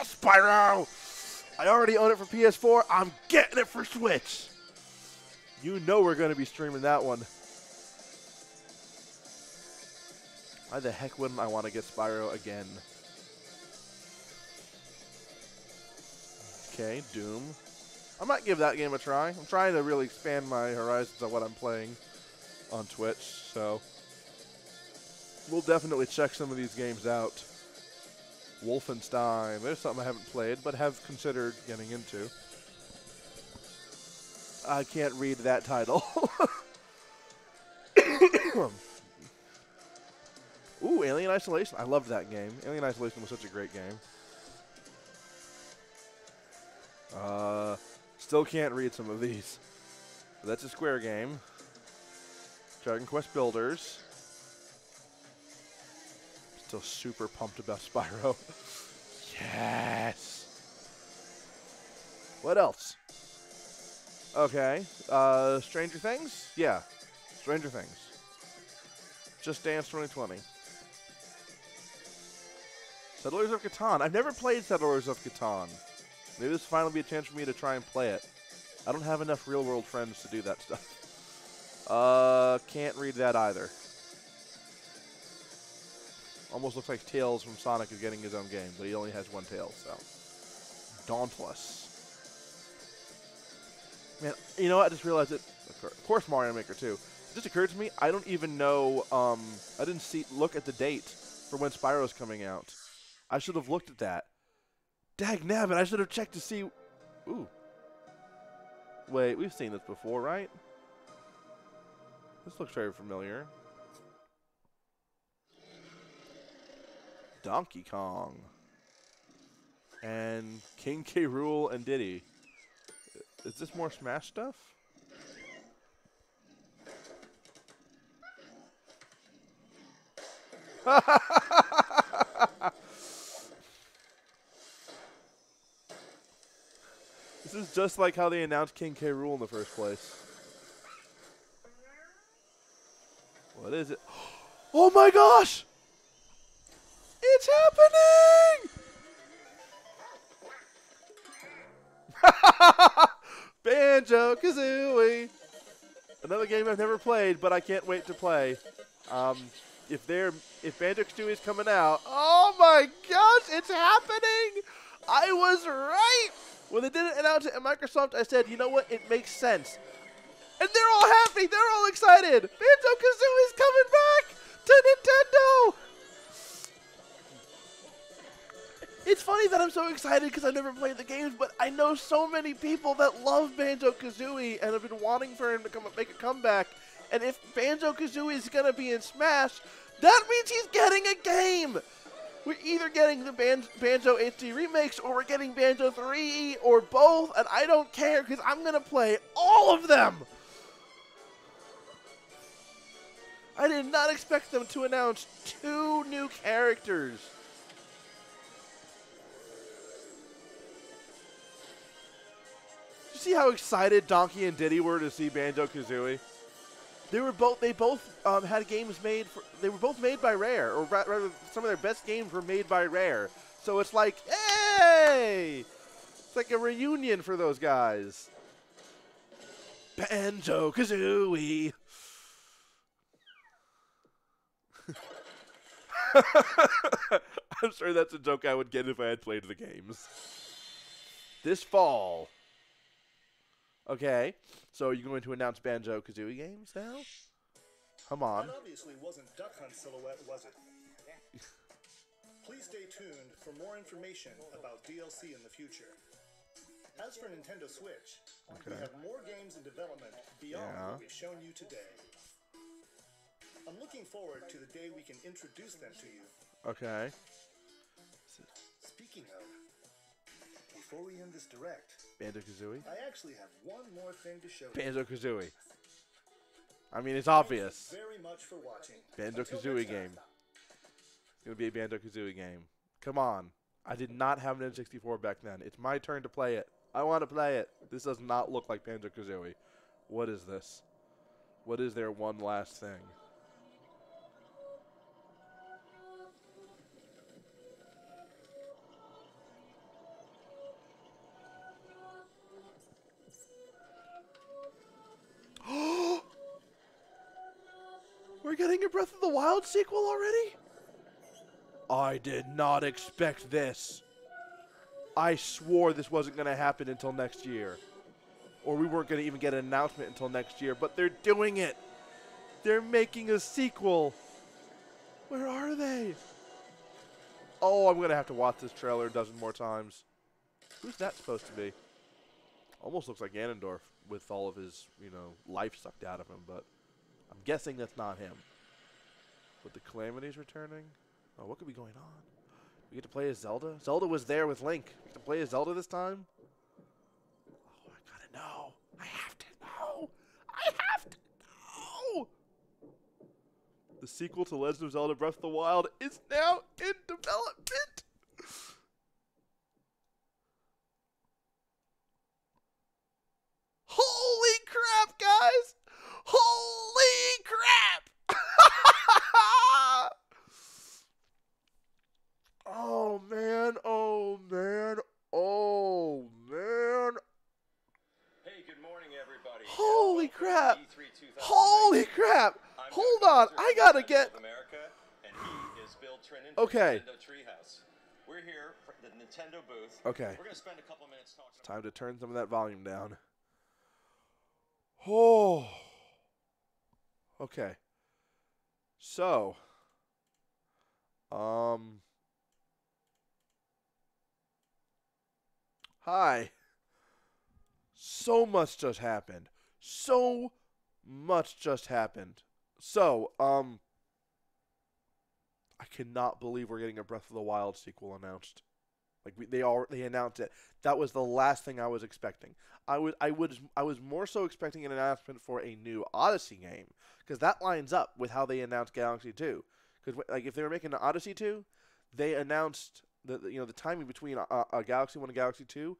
Spyro! I already own it for PS4. I'm getting it for Switch. You know we're going to be streaming that one. Why the heck wouldn't I want to get Spyro again? Okay, Doom. I might give that game a try. I'm trying to really expand my horizons on what I'm playing on Twitch, so we'll definitely check some of these games out. Wolfenstein. There's something I haven't played, but have considered getting into. I can't read that title. Ooh, Alien Isolation. I loved that game. Alien Isolation was such a great game. Still can't read some of these. That's a Square game. Dragon Quest Builders. Still super pumped about Spyro. Yes! What else? Okay. Stranger Things? Yeah. Stranger Things. Just Dance 2020. Settlers of Catan. I've never played Settlers of Catan. Maybe this will finally be a chance for me to try and play it. I don't have enough real-world friends to do that stuff. Can't read that either. Almost looks like Tails from Sonic is getting his own game, but he only has one tail, so. Dauntless. Man, you know what? I just realized it. Of course, Mario Maker 2. It just occurred to me, I don't even know, I didn't look at the date for when Spyro's coming out. I should have looked at that. Dag nabbit, I should have checked to see. Ooh. Wait, we've seen this before, right? This looks very familiar. Donkey Kong. And King K. Rool and Diddy. Is this more Smash stuff? This is just like how they announced King K. Rool in the first place. What is it? Oh my gosh! It's happening! Banjo-Kazooie! Another game I've never played, but I can't wait to play. If Banjo-Kazooie is coming out, oh my gosh, it's happening! I was right! When they didn't announce it at Microsoft, I said, you know what, it makes sense. And they're all happy, they're all excited! Banjo-Kazooie's coming back to Nintendo! It's funny that I'm so excited because I've never played the games, but I know so many people that love Banjo-Kazooie and have been wanting for him to make a comeback. And if Banjo-Kazooie is going to be in Smash, that means he's getting a game! We're either getting the Banjo HD remakes or we're getting Banjo 3 or both, and I don't care because I'm going to play all of them! I did not expect them to announce 2 new characters. Did you see how excited Donkey and Diddy were to see Banjo-Kazooie? They both had games made they were both made by Rare, or rather some of their best games were made by Rare. So it's like, hey! It's like a reunion for those guys. Banjo-Kazooie! I'm sure that's a joke I would get if I had played the games. This fall. Okay, so you're going to announce Banjo-Kazooie games now? Come on. That obviously wasn't Duck Hunt Silhouette, was it? Please stay tuned for more information about DLC in the future. As for Nintendo Switch, we have more games in development beyond what we've shown you today. I'm looking forward to the day we can introduce them to you. Okay. Speaking of, before we end this direct, Banjo-Kazooie? I actually have one more thing to show you. Banjo-Kazooie. I mean, it's obvious. Thank you very much for watching. Banjo-Kazooie game. It's going to be a Banjo-Kazooie game. Come on. I did not have an N64 back then. It's my turn to play it. I want to play it. This does not look like Banjo-Kazooie. What is this? What is their one last thing? We're getting a Breath of the Wild sequel already? I did not expect this. I swore this wasn't going to happen until next year. Or we weren't going to even get an announcement until next year, but they're doing it. They're making a sequel. Where are they? Oh, I'm going to have to watch this trailer a dozen more times. Who's that supposed to be? Almost looks like Ganondorf with all of his, life sucked out of him, but I'm guessing that's not him. But the Calamity's returning? Oh, what could be going on? We get to play as Zelda? Zelda was there with Link. We get to play as Zelda this time? Oh, I gotta know. I have to know. I have to know. The sequel to Legend of Zelda Breath of the Wild is now in development. Holy crap, guys! Holy crap! Oh, man. Oh, man. Oh, man. Hey, good morning, everybody. Holy crap. Holy crap. Hold on. I gotta get... America, and he is Bill Trinan Okay. Nintendo Treehouse. We're here at the Nintendo booth. Okay. We're going to spend a couple minutes talking Time to turn some of that volume down. Oh. Okay. So, um, hi. So much just happened. So much just happened. So, I cannot believe we're getting a Breath of the Wild sequel announced. Like they announced it. That was the last thing I was expecting. I was more so expecting an announcement for a new Odyssey game because that lines up with how they announced Galaxy 2. Because like if they were making an Odyssey 2, they announced the timing between a Galaxy 1 and Galaxy 2.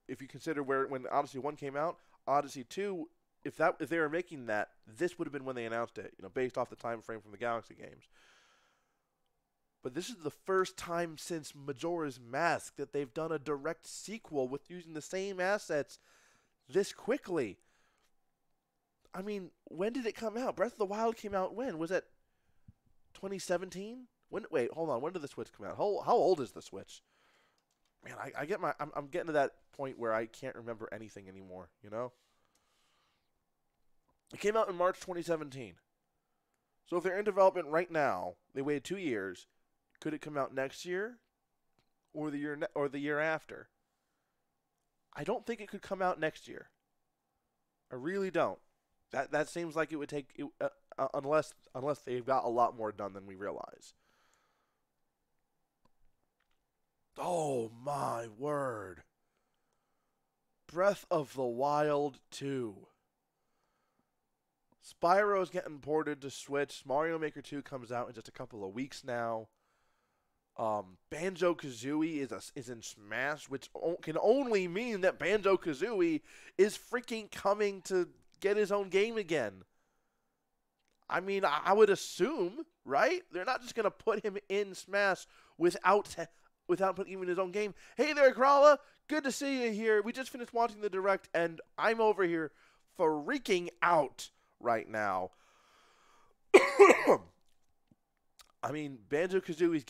If you consider when Odyssey 1 came out, Odyssey 2, if they were making that, this would have been when they announced it. Based off the time frame from the Galaxy games. But this is the first time since Majora's Mask that they've done a direct sequel with using the same assets this quickly. I mean, when did it come out? Breath of the Wild came out when? Was it 2017? Wait, hold on. When did the Switch come out? How old is the Switch? Man, I'm getting to that point where I can't remember anything anymore, It came out in March 2017. So if they're in development right now, they waited 2 years. Could it come out next year or the year after? I don't think it could come out next year. I really don't. That seems like it would take unless they've got a lot more done than we realize. Oh my word. Breath of the Wild 2. Spyro's getting ported to Switch. Mario Maker 2 comes out in just a couple of weeks now. Banjo-Kazooie is in Smash, which can only mean that Banjo-Kazooie is freaking coming to get his own game again. I mean, I would assume, right? They're not just going to put him in Smash without putting him in his own game. Hey there, Gralla. Good to see you here. We just finished watching the Direct, and I'm over here freaking out right now. I mean, Banjo-Kazooie's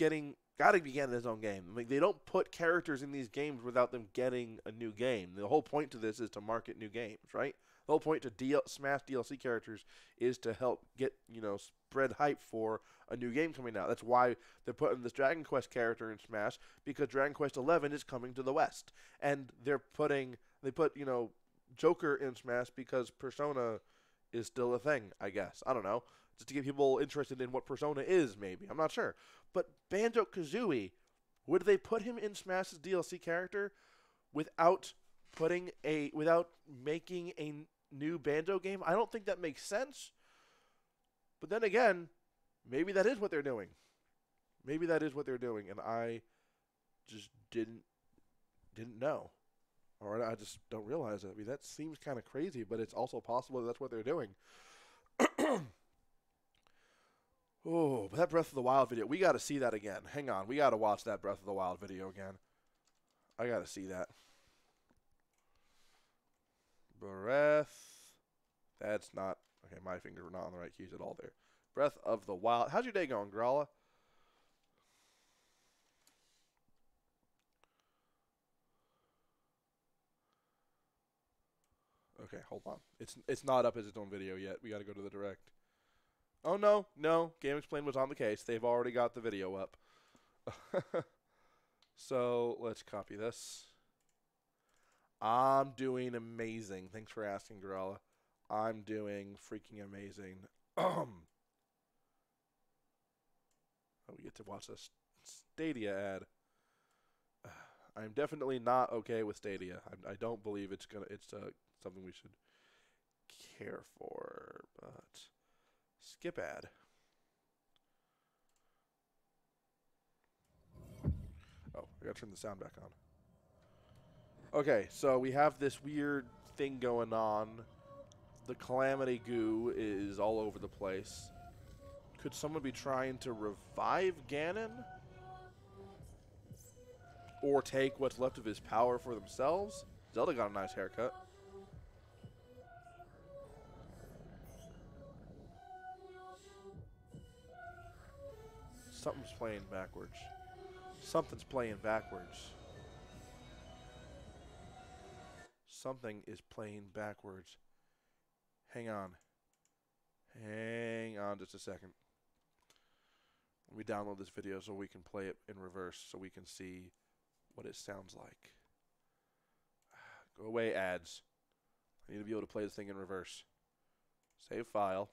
got to be getting his own game. I mean, they don't put characters in these games without them getting a new game. The whole point to this is to market new games, right? The whole point to Smash DLC characters is to help get, spread hype for a new game coming out. That's why they're putting this Dragon Quest character in Smash, because Dragon Quest 11 is coming to the West. And they put Joker in Smash because Persona is still a thing, I guess. I don't know. Just to get people interested in what Persona is, maybe. I'm not sure. But Banjo-Kazooie, would they put him in Smash's DLC character without making a new Banjo game? I don't think that makes sense. But then again, maybe that is what they're doing. Maybe that is what they're doing, and I just didn't know. Or I just don't realize it. I mean, that seems kind of crazy, but it's also possible that's what they're doing. Oh, but that Breath of the Wild video, we got to see that again. Hang on, we got to watch that Breath of the Wild video again. I got to see that. Breath. That's not, okay, my fingers were not on the right keys at all there. Breath of the Wild. How's your day going, Gralla? Okay, hold on. It's not up as its own video yet. We got to go to the Direct. Oh, no. Game Explain was on the case. They've already got the video up. So, let's copy this. I'm doing amazing. Thanks for asking, Gorilla. I'm doing freaking amazing. Oh, we get to watch this Stadia ad. I'm definitely not okay with Stadia. I don't believe it's something we should care for, but skip ad. Oh, I gotta turn the sound back on. Okay, so we have this weird thing going on. The Calamity Goo is all over the place. Could someone be trying to revive Ganon? Or take what's left of his power for themselves? Zelda got a nice haircut. Something's playing backwards. Something's playing backwards. Something is playing backwards. Hang on. Hang on just a second. Let me download this video so we can play it in reverse so we can see what it sounds like. Go away, ads. I need to be able to play this thing in reverse. Save file.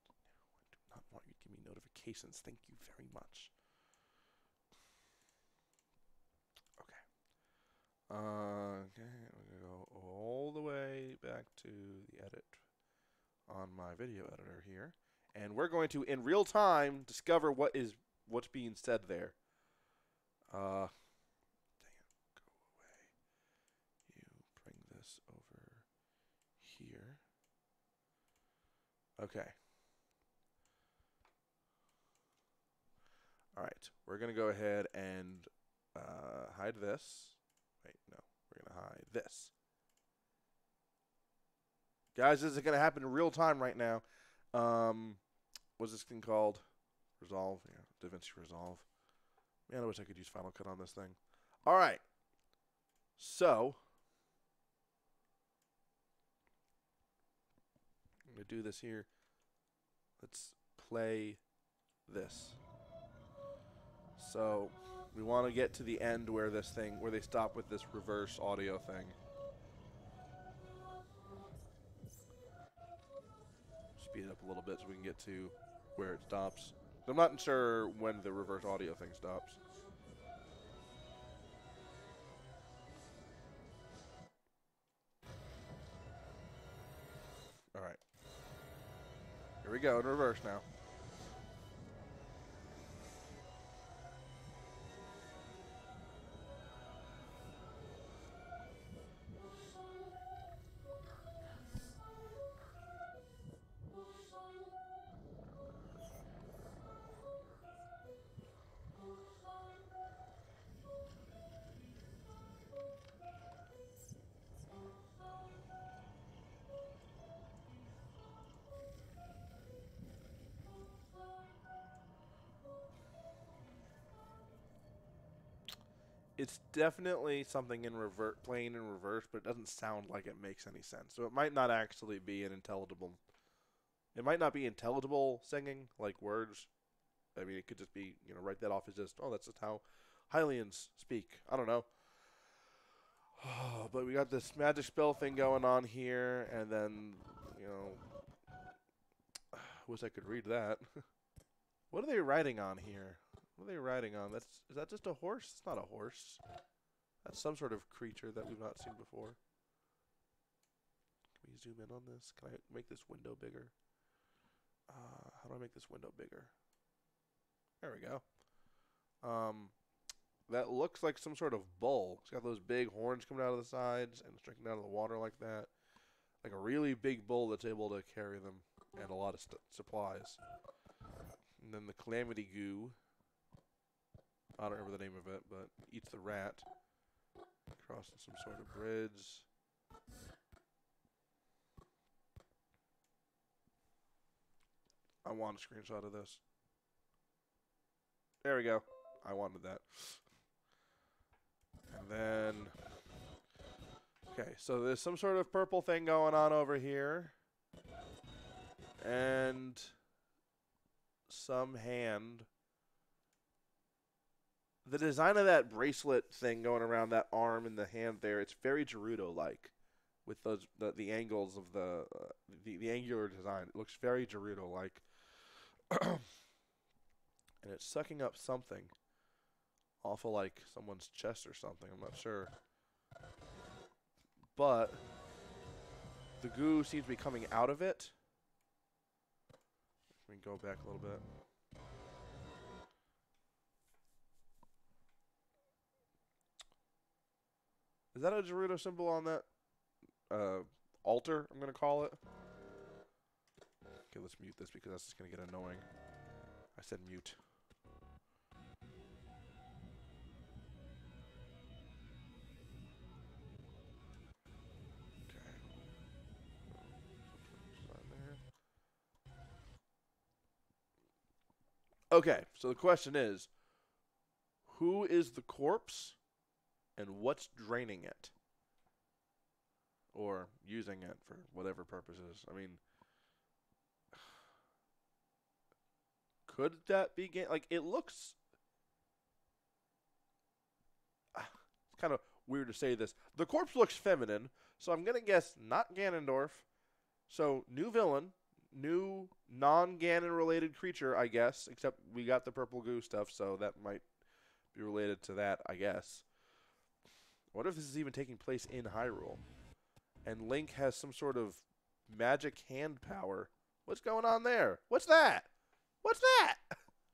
I do not want you to give me notifications. Thank you very much. Okay. Okay, I'm going to go all the way back to the edit on my video editor here. And we're going to, in real time, discover what's being said there. Dang it. Go away. You bring this over here. Okay. All right. We're going to go ahead and hide this. Wait, no. We're going to hide this. Guys, this is going to happen in real time right now. What's this thing called? Resolve. Yeah, DaVinci Resolve. Man, I wish I could use Final Cut on this thing. All right. So, I'm going to do this here. Let's play this. So, we want to get to the end where where they stop with this reverse audio thing. Speed it up a little bit so we can get to where it stops. I'm not sure when the reverse audio thing stops. All right. Here we go in reverse now. It's definitely something playing in reverse, but it doesn't sound like it makes any sense. So it might not actually be an intelligible. It might not be intelligible singing, like words. I mean, it could just be, write that off as just, oh, that's just how Hylians speak. I don't know. But we got this magic spell thing going on here, and then, wish I could read that. What are they writing on here? What are they riding on? Is that just a horse? It's not a horse. That's some sort of creature that we've not seen before. Can we zoom in on this? Can I make this window bigger? How do I make this window bigger? There we go. That looks like some sort of bull. It's got those big horns coming out of the sides and drinking out of the water like that. Like a really big bull that's able to carry them and a lot of supplies. And then the Calamity Goo. I don't remember the name of it, but eats the rat. Crossing some sort of bridge. I want a screenshot of this. There we go. I wanted that. And then... Okay, so there's some sort of purple thing going on over here. And... some hand... The design of that bracelet thing going around that arm and the hand there, it's very Gerudo-like, with those the angles of the angular design. It looks very Gerudo-like, and it's sucking up something, awful like someone's chest or something. I'm not sure, but the goo seems to be coming out of it. Let me go back a little bit. Is that a Gerudo symbol on that altar, I'm going to call it? Okay, let's mute this because that's just going to get annoying. I said mute. Okay, so the question is, who is the corpse and what's draining it? or using it for whatever purposes. I mean, could that be like it looks? It's kind of weird to say this. The corpse looks feminine, so I'm gonna guess not Ganondorf. So new villain, new non-Ganon related creature, I guess. Except we got the purple goo stuff, so that might be related to that, I guess. What if this is even taking place in Hyrule? And Link has some sort of magic hand power. What's going on there? What's that? What's that?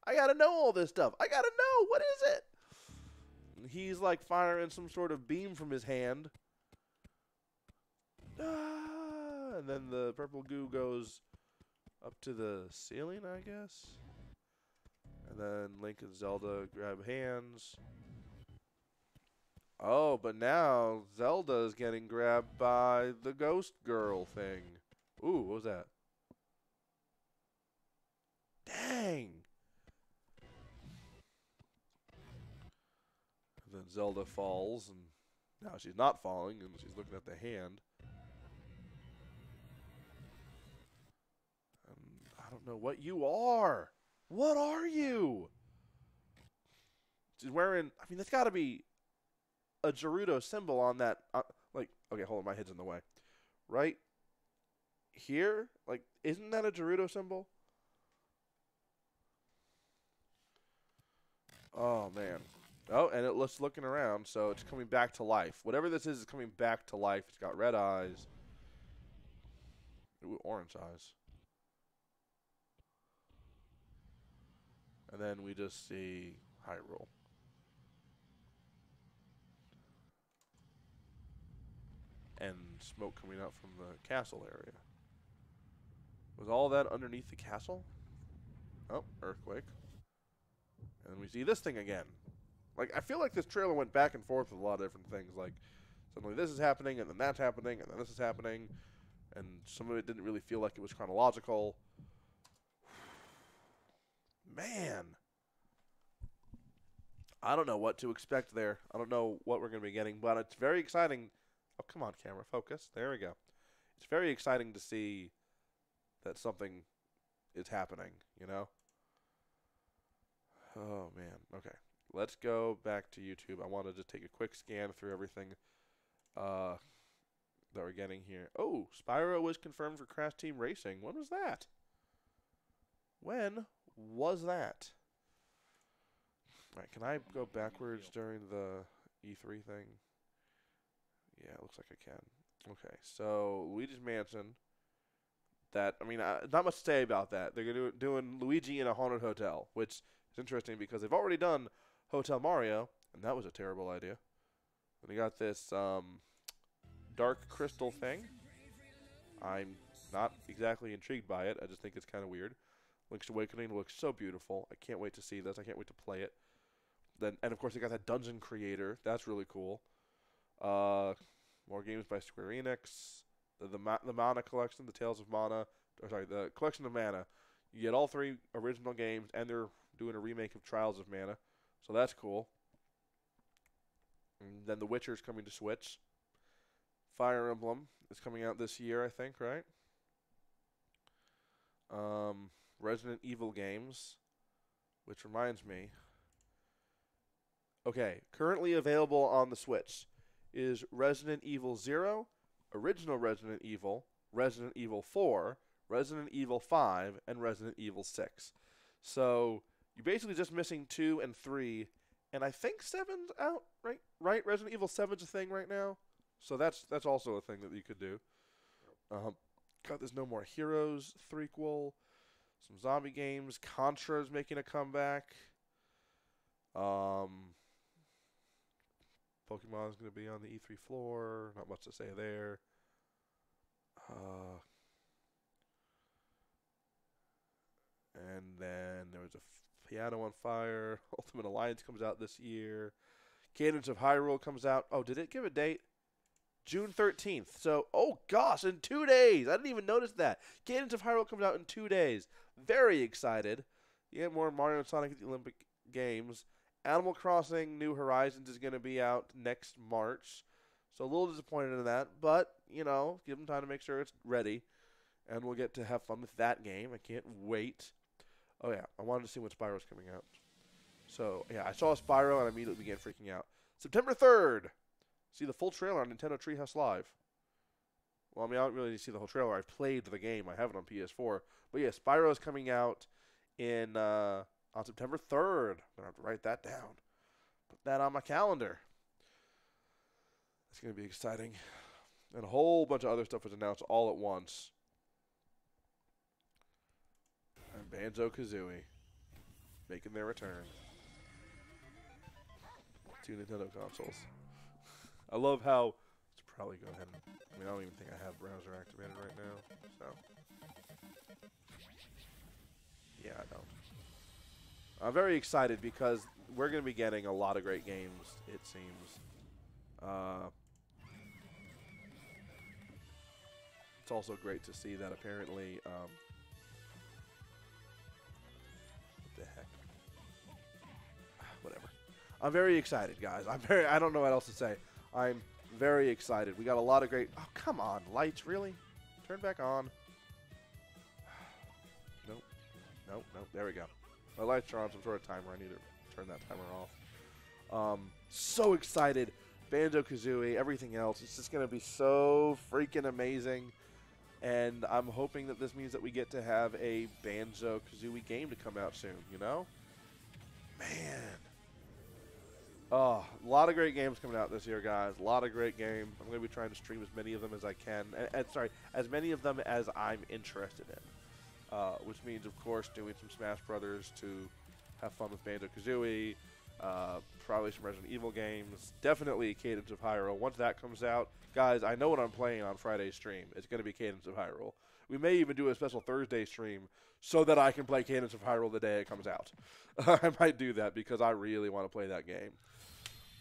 I gotta know all this stuff. I gotta know. What is it? He's like firing some sort of beam from his hand. And then the purple goo goes up to the ceiling, I guess. And then Link and Zelda grab hands. Oh, but now Zelda is getting grabbed by the ghost girl thing. Ooh, what was that? Dang! And then Zelda falls, and now she's not falling, and she's looking at the hand. And I don't know what you are. What are you? She's wearing, I mean, that's got to be a Gerudo symbol on that. Like, okay, hold on, my head's in the way. Right here? Like, isn't that a Gerudo symbol? Oh, man. Oh, and it's looking around, so it's coming back to life. Whatever this is coming back to life. It's got red eyes. Ooh, orange eyes. And then we just see Hyrule. And smoke coming out from the castle area. Was all that underneath the castle? Oh, earthquake. And then we see this thing again. Like, I feel like this trailer went back and forth with a lot of different things. Like, suddenly this is happening, and then that's happening, and then this is happening. And some of it didn't really feel like it was chronological. Man. I don't know what to expect there. I don't know what we're going to be getting, but it's very exciting. Oh, come on, camera, focus. There we go. It's very exciting to see that something is happening, you know? Oh, man. Okay. Let's go back to YouTube. I want to just take a quick scan through everything that we're getting here. Oh, Spyro was confirmed for Crash Team Racing. When was that? When was that? All right, can I go backwards during the E3 thing? Yeah, it looks like I can. Okay, so Luigi's Mansion. That, I mean, not much to say about that. They're doing Luigi in a haunted hotel, which is interesting because they've already done Hotel Mario, and that was a terrible idea. And they got this Dark Crystal thing. I'm not exactly intrigued by it. I just think it's kind of weird. Link's Awakening looks so beautiful. I can't wait to see this. I can't wait to play it. Then, and of course, they got that Dungeon Creator. That's really cool. More games by Square Enix. The Mana Collection, the Tales of Mana. Or sorry, the Collection of Mana. You get all 3 original games, and they're doing a remake of Trials of Mana. So that's cool. And then The Witcher's coming to Switch. Fire Emblem is coming out this year, I think, right? Resident Evil games, which reminds me. Okay, currently available on the Switch is Resident Evil 0, Original Resident Evil, Resident Evil 4, Resident Evil 5, and Resident Evil 6. So you're basically just missing 2 and 3, and I think 7's out, right? Right, Resident Evil 7's a thing right now. So that's also a thing that you could do. Got this No More Heroes threequel, some zombie games. Contra's making a comeback. Pokemon's going to be on the E3 floor. Not much to say there. And then there was a Piano on Fire. Ultimate Alliance comes out this year. Cadence of Hyrule comes out. Oh, did it give a date? June 13th. So, oh gosh, in 2 days. I didn't even notice that. Cadence of Hyrule comes out in 2 days. Very excited. You get more Mario and Sonic at the Olympic Games. Animal Crossing New Horizons is going to be out next March. So a little disappointed in that, but, you know, give them time to make sure it's ready, and we'll get to have fun with that game. I can't wait. Oh, yeah, I wanted to see when Spyro's coming out. So, yeah, I saw Spyro, and I immediately began freaking out. September 3rd, see the full trailer on Nintendo Treehouse Live. Well, I mean, I don't really need to see the whole trailer. I've played the game. I have it on PS4. But, yeah, Spyro is coming out on September 3rd. I'm going to have to write that down. Put that on my calendar. It's going to be exciting. And a whole bunch of other stuff was announced all at once. And Banjo-Kazooie making their return to Nintendo consoles. I love how... Let's probably go ahead and... I mean, I don't even think I have browser activated right now. So... Yeah, I don't. I'm very excited because we're going to be getting a lot of great games, it seems. It's also great to see that apparently... what the heck? Whatever. I'm very excited, guys. I don't know what else to say. I'm very excited. We got a lot of great... Oh, come on. Lights, really? Turn back on. Nope. Nope, nope. There we go. My lights are on some sort of timer. I need to turn that timer off. So excited. Banjo-Kazooie, everything else. It's just going to be so freaking amazing. And I'm hoping that this means that we get to have a Banjo-Kazooie game to come out soon, you know? Man. Oh, a lot of great games coming out this year, guys. A lot of great games. I'm going to be trying to stream as many of them as I can. Sorry, as many of them as I'm interested in. Which means, of course, doing some Smash Brothers to have fun with Banjo-Kazooie. Probably some Resident Evil games. Definitely Cadence of Hyrule. Once that comes out, guys, I know what I'm playing on Friday's stream. It's going to be Cadence of Hyrule. We may even do a special Thursday stream so that I can play Cadence of Hyrule the day it comes out. I might do that because I really want to play that game.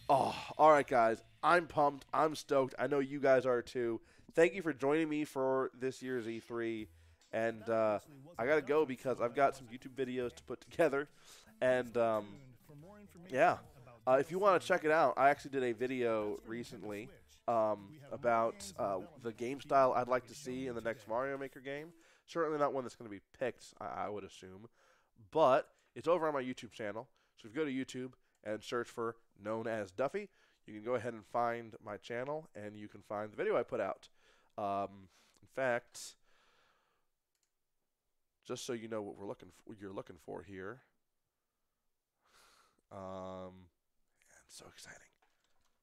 Oh, all right, guys. I'm pumped. I'm stoked. I know you guys are too. Thank you for joining me for this year's E3. And I got to go because I've got some YouTube videos to put together. And, yeah. If you want to check it out, I actually did a video recently about the game style I'd like to see in the next Mario Maker game. Certainly not one that's going to be picked, I would assume. But it's over on my YouTube channel. So if you go to YouTube and search for Known as Duffy, you can go ahead and find my channel, and you can find the video I put out. In fact, just so you know what you're looking for here. So exciting.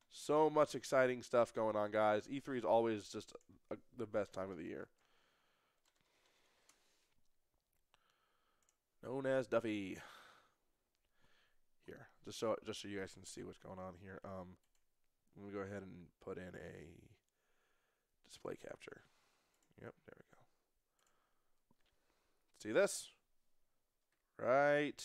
So much exciting stuff going on, guys. E3 is always just the best time of the year. Known as Duffy. Here, just so you guys can see what's going on here. Let me go ahead and put in a display capture. Yep, there we go. See this? Right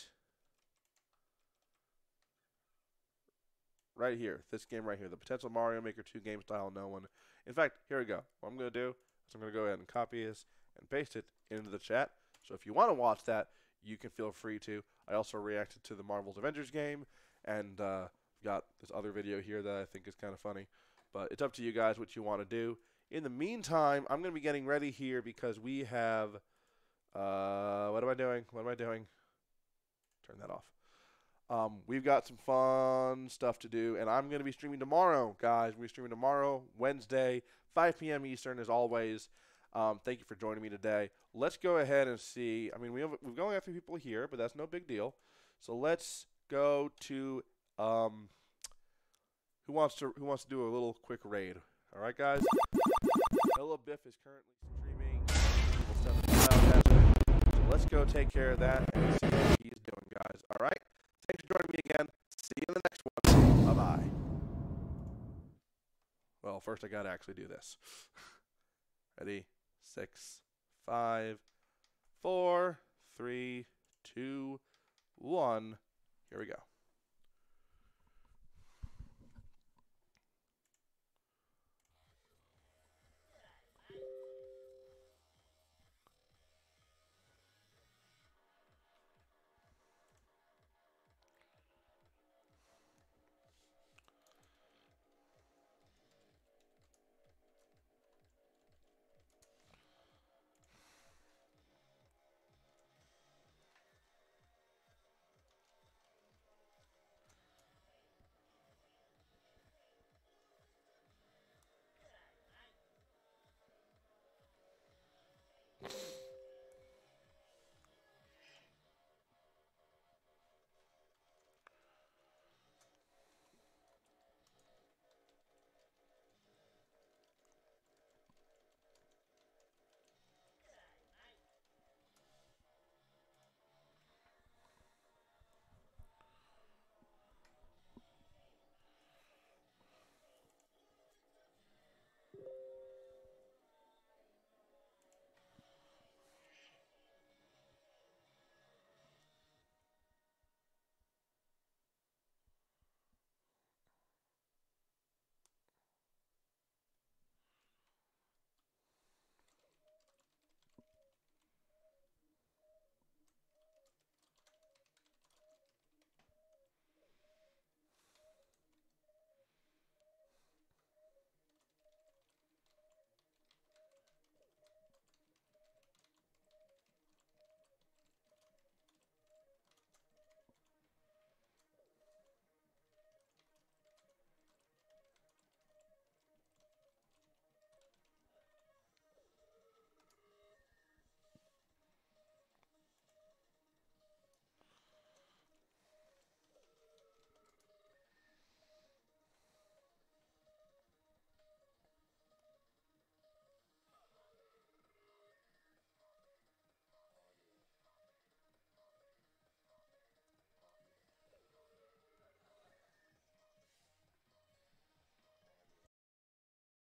here. This game right here. The potential Mario Maker 2 game style no one. In fact, here we go. What I'm going to do is I'm going to go ahead and copy this and paste it into the chat. So if you want to watch that, you can feel free to. I also reacted to the Marvel's Avengers game, and got this other video here that I think is kind of funny. But it's up to you guys what you want to do. In the meantime, I'm going to be getting ready here because we have... what am I doing? Turn that off. We've got some fun stuff to do, and I'm going to be streaming tomorrow, guys. We're streaming tomorrow, Wednesday, 5 p.m. Eastern, as always. Thank you for joining me today. Let's go ahead and see. I mean, we've only got 3 people here, but that's no big deal. So let's go to who wants to do a little quick raid. All right, guys. Hello, Biff is currently streaming. So let's go take care of that and see what he's doing, guys. All right. Thanks for joining me again. See you in the next one. Bye-bye. Well, first I got to actually do this. Ready? 6, 5, 4, 3, 2, 1. Here we go.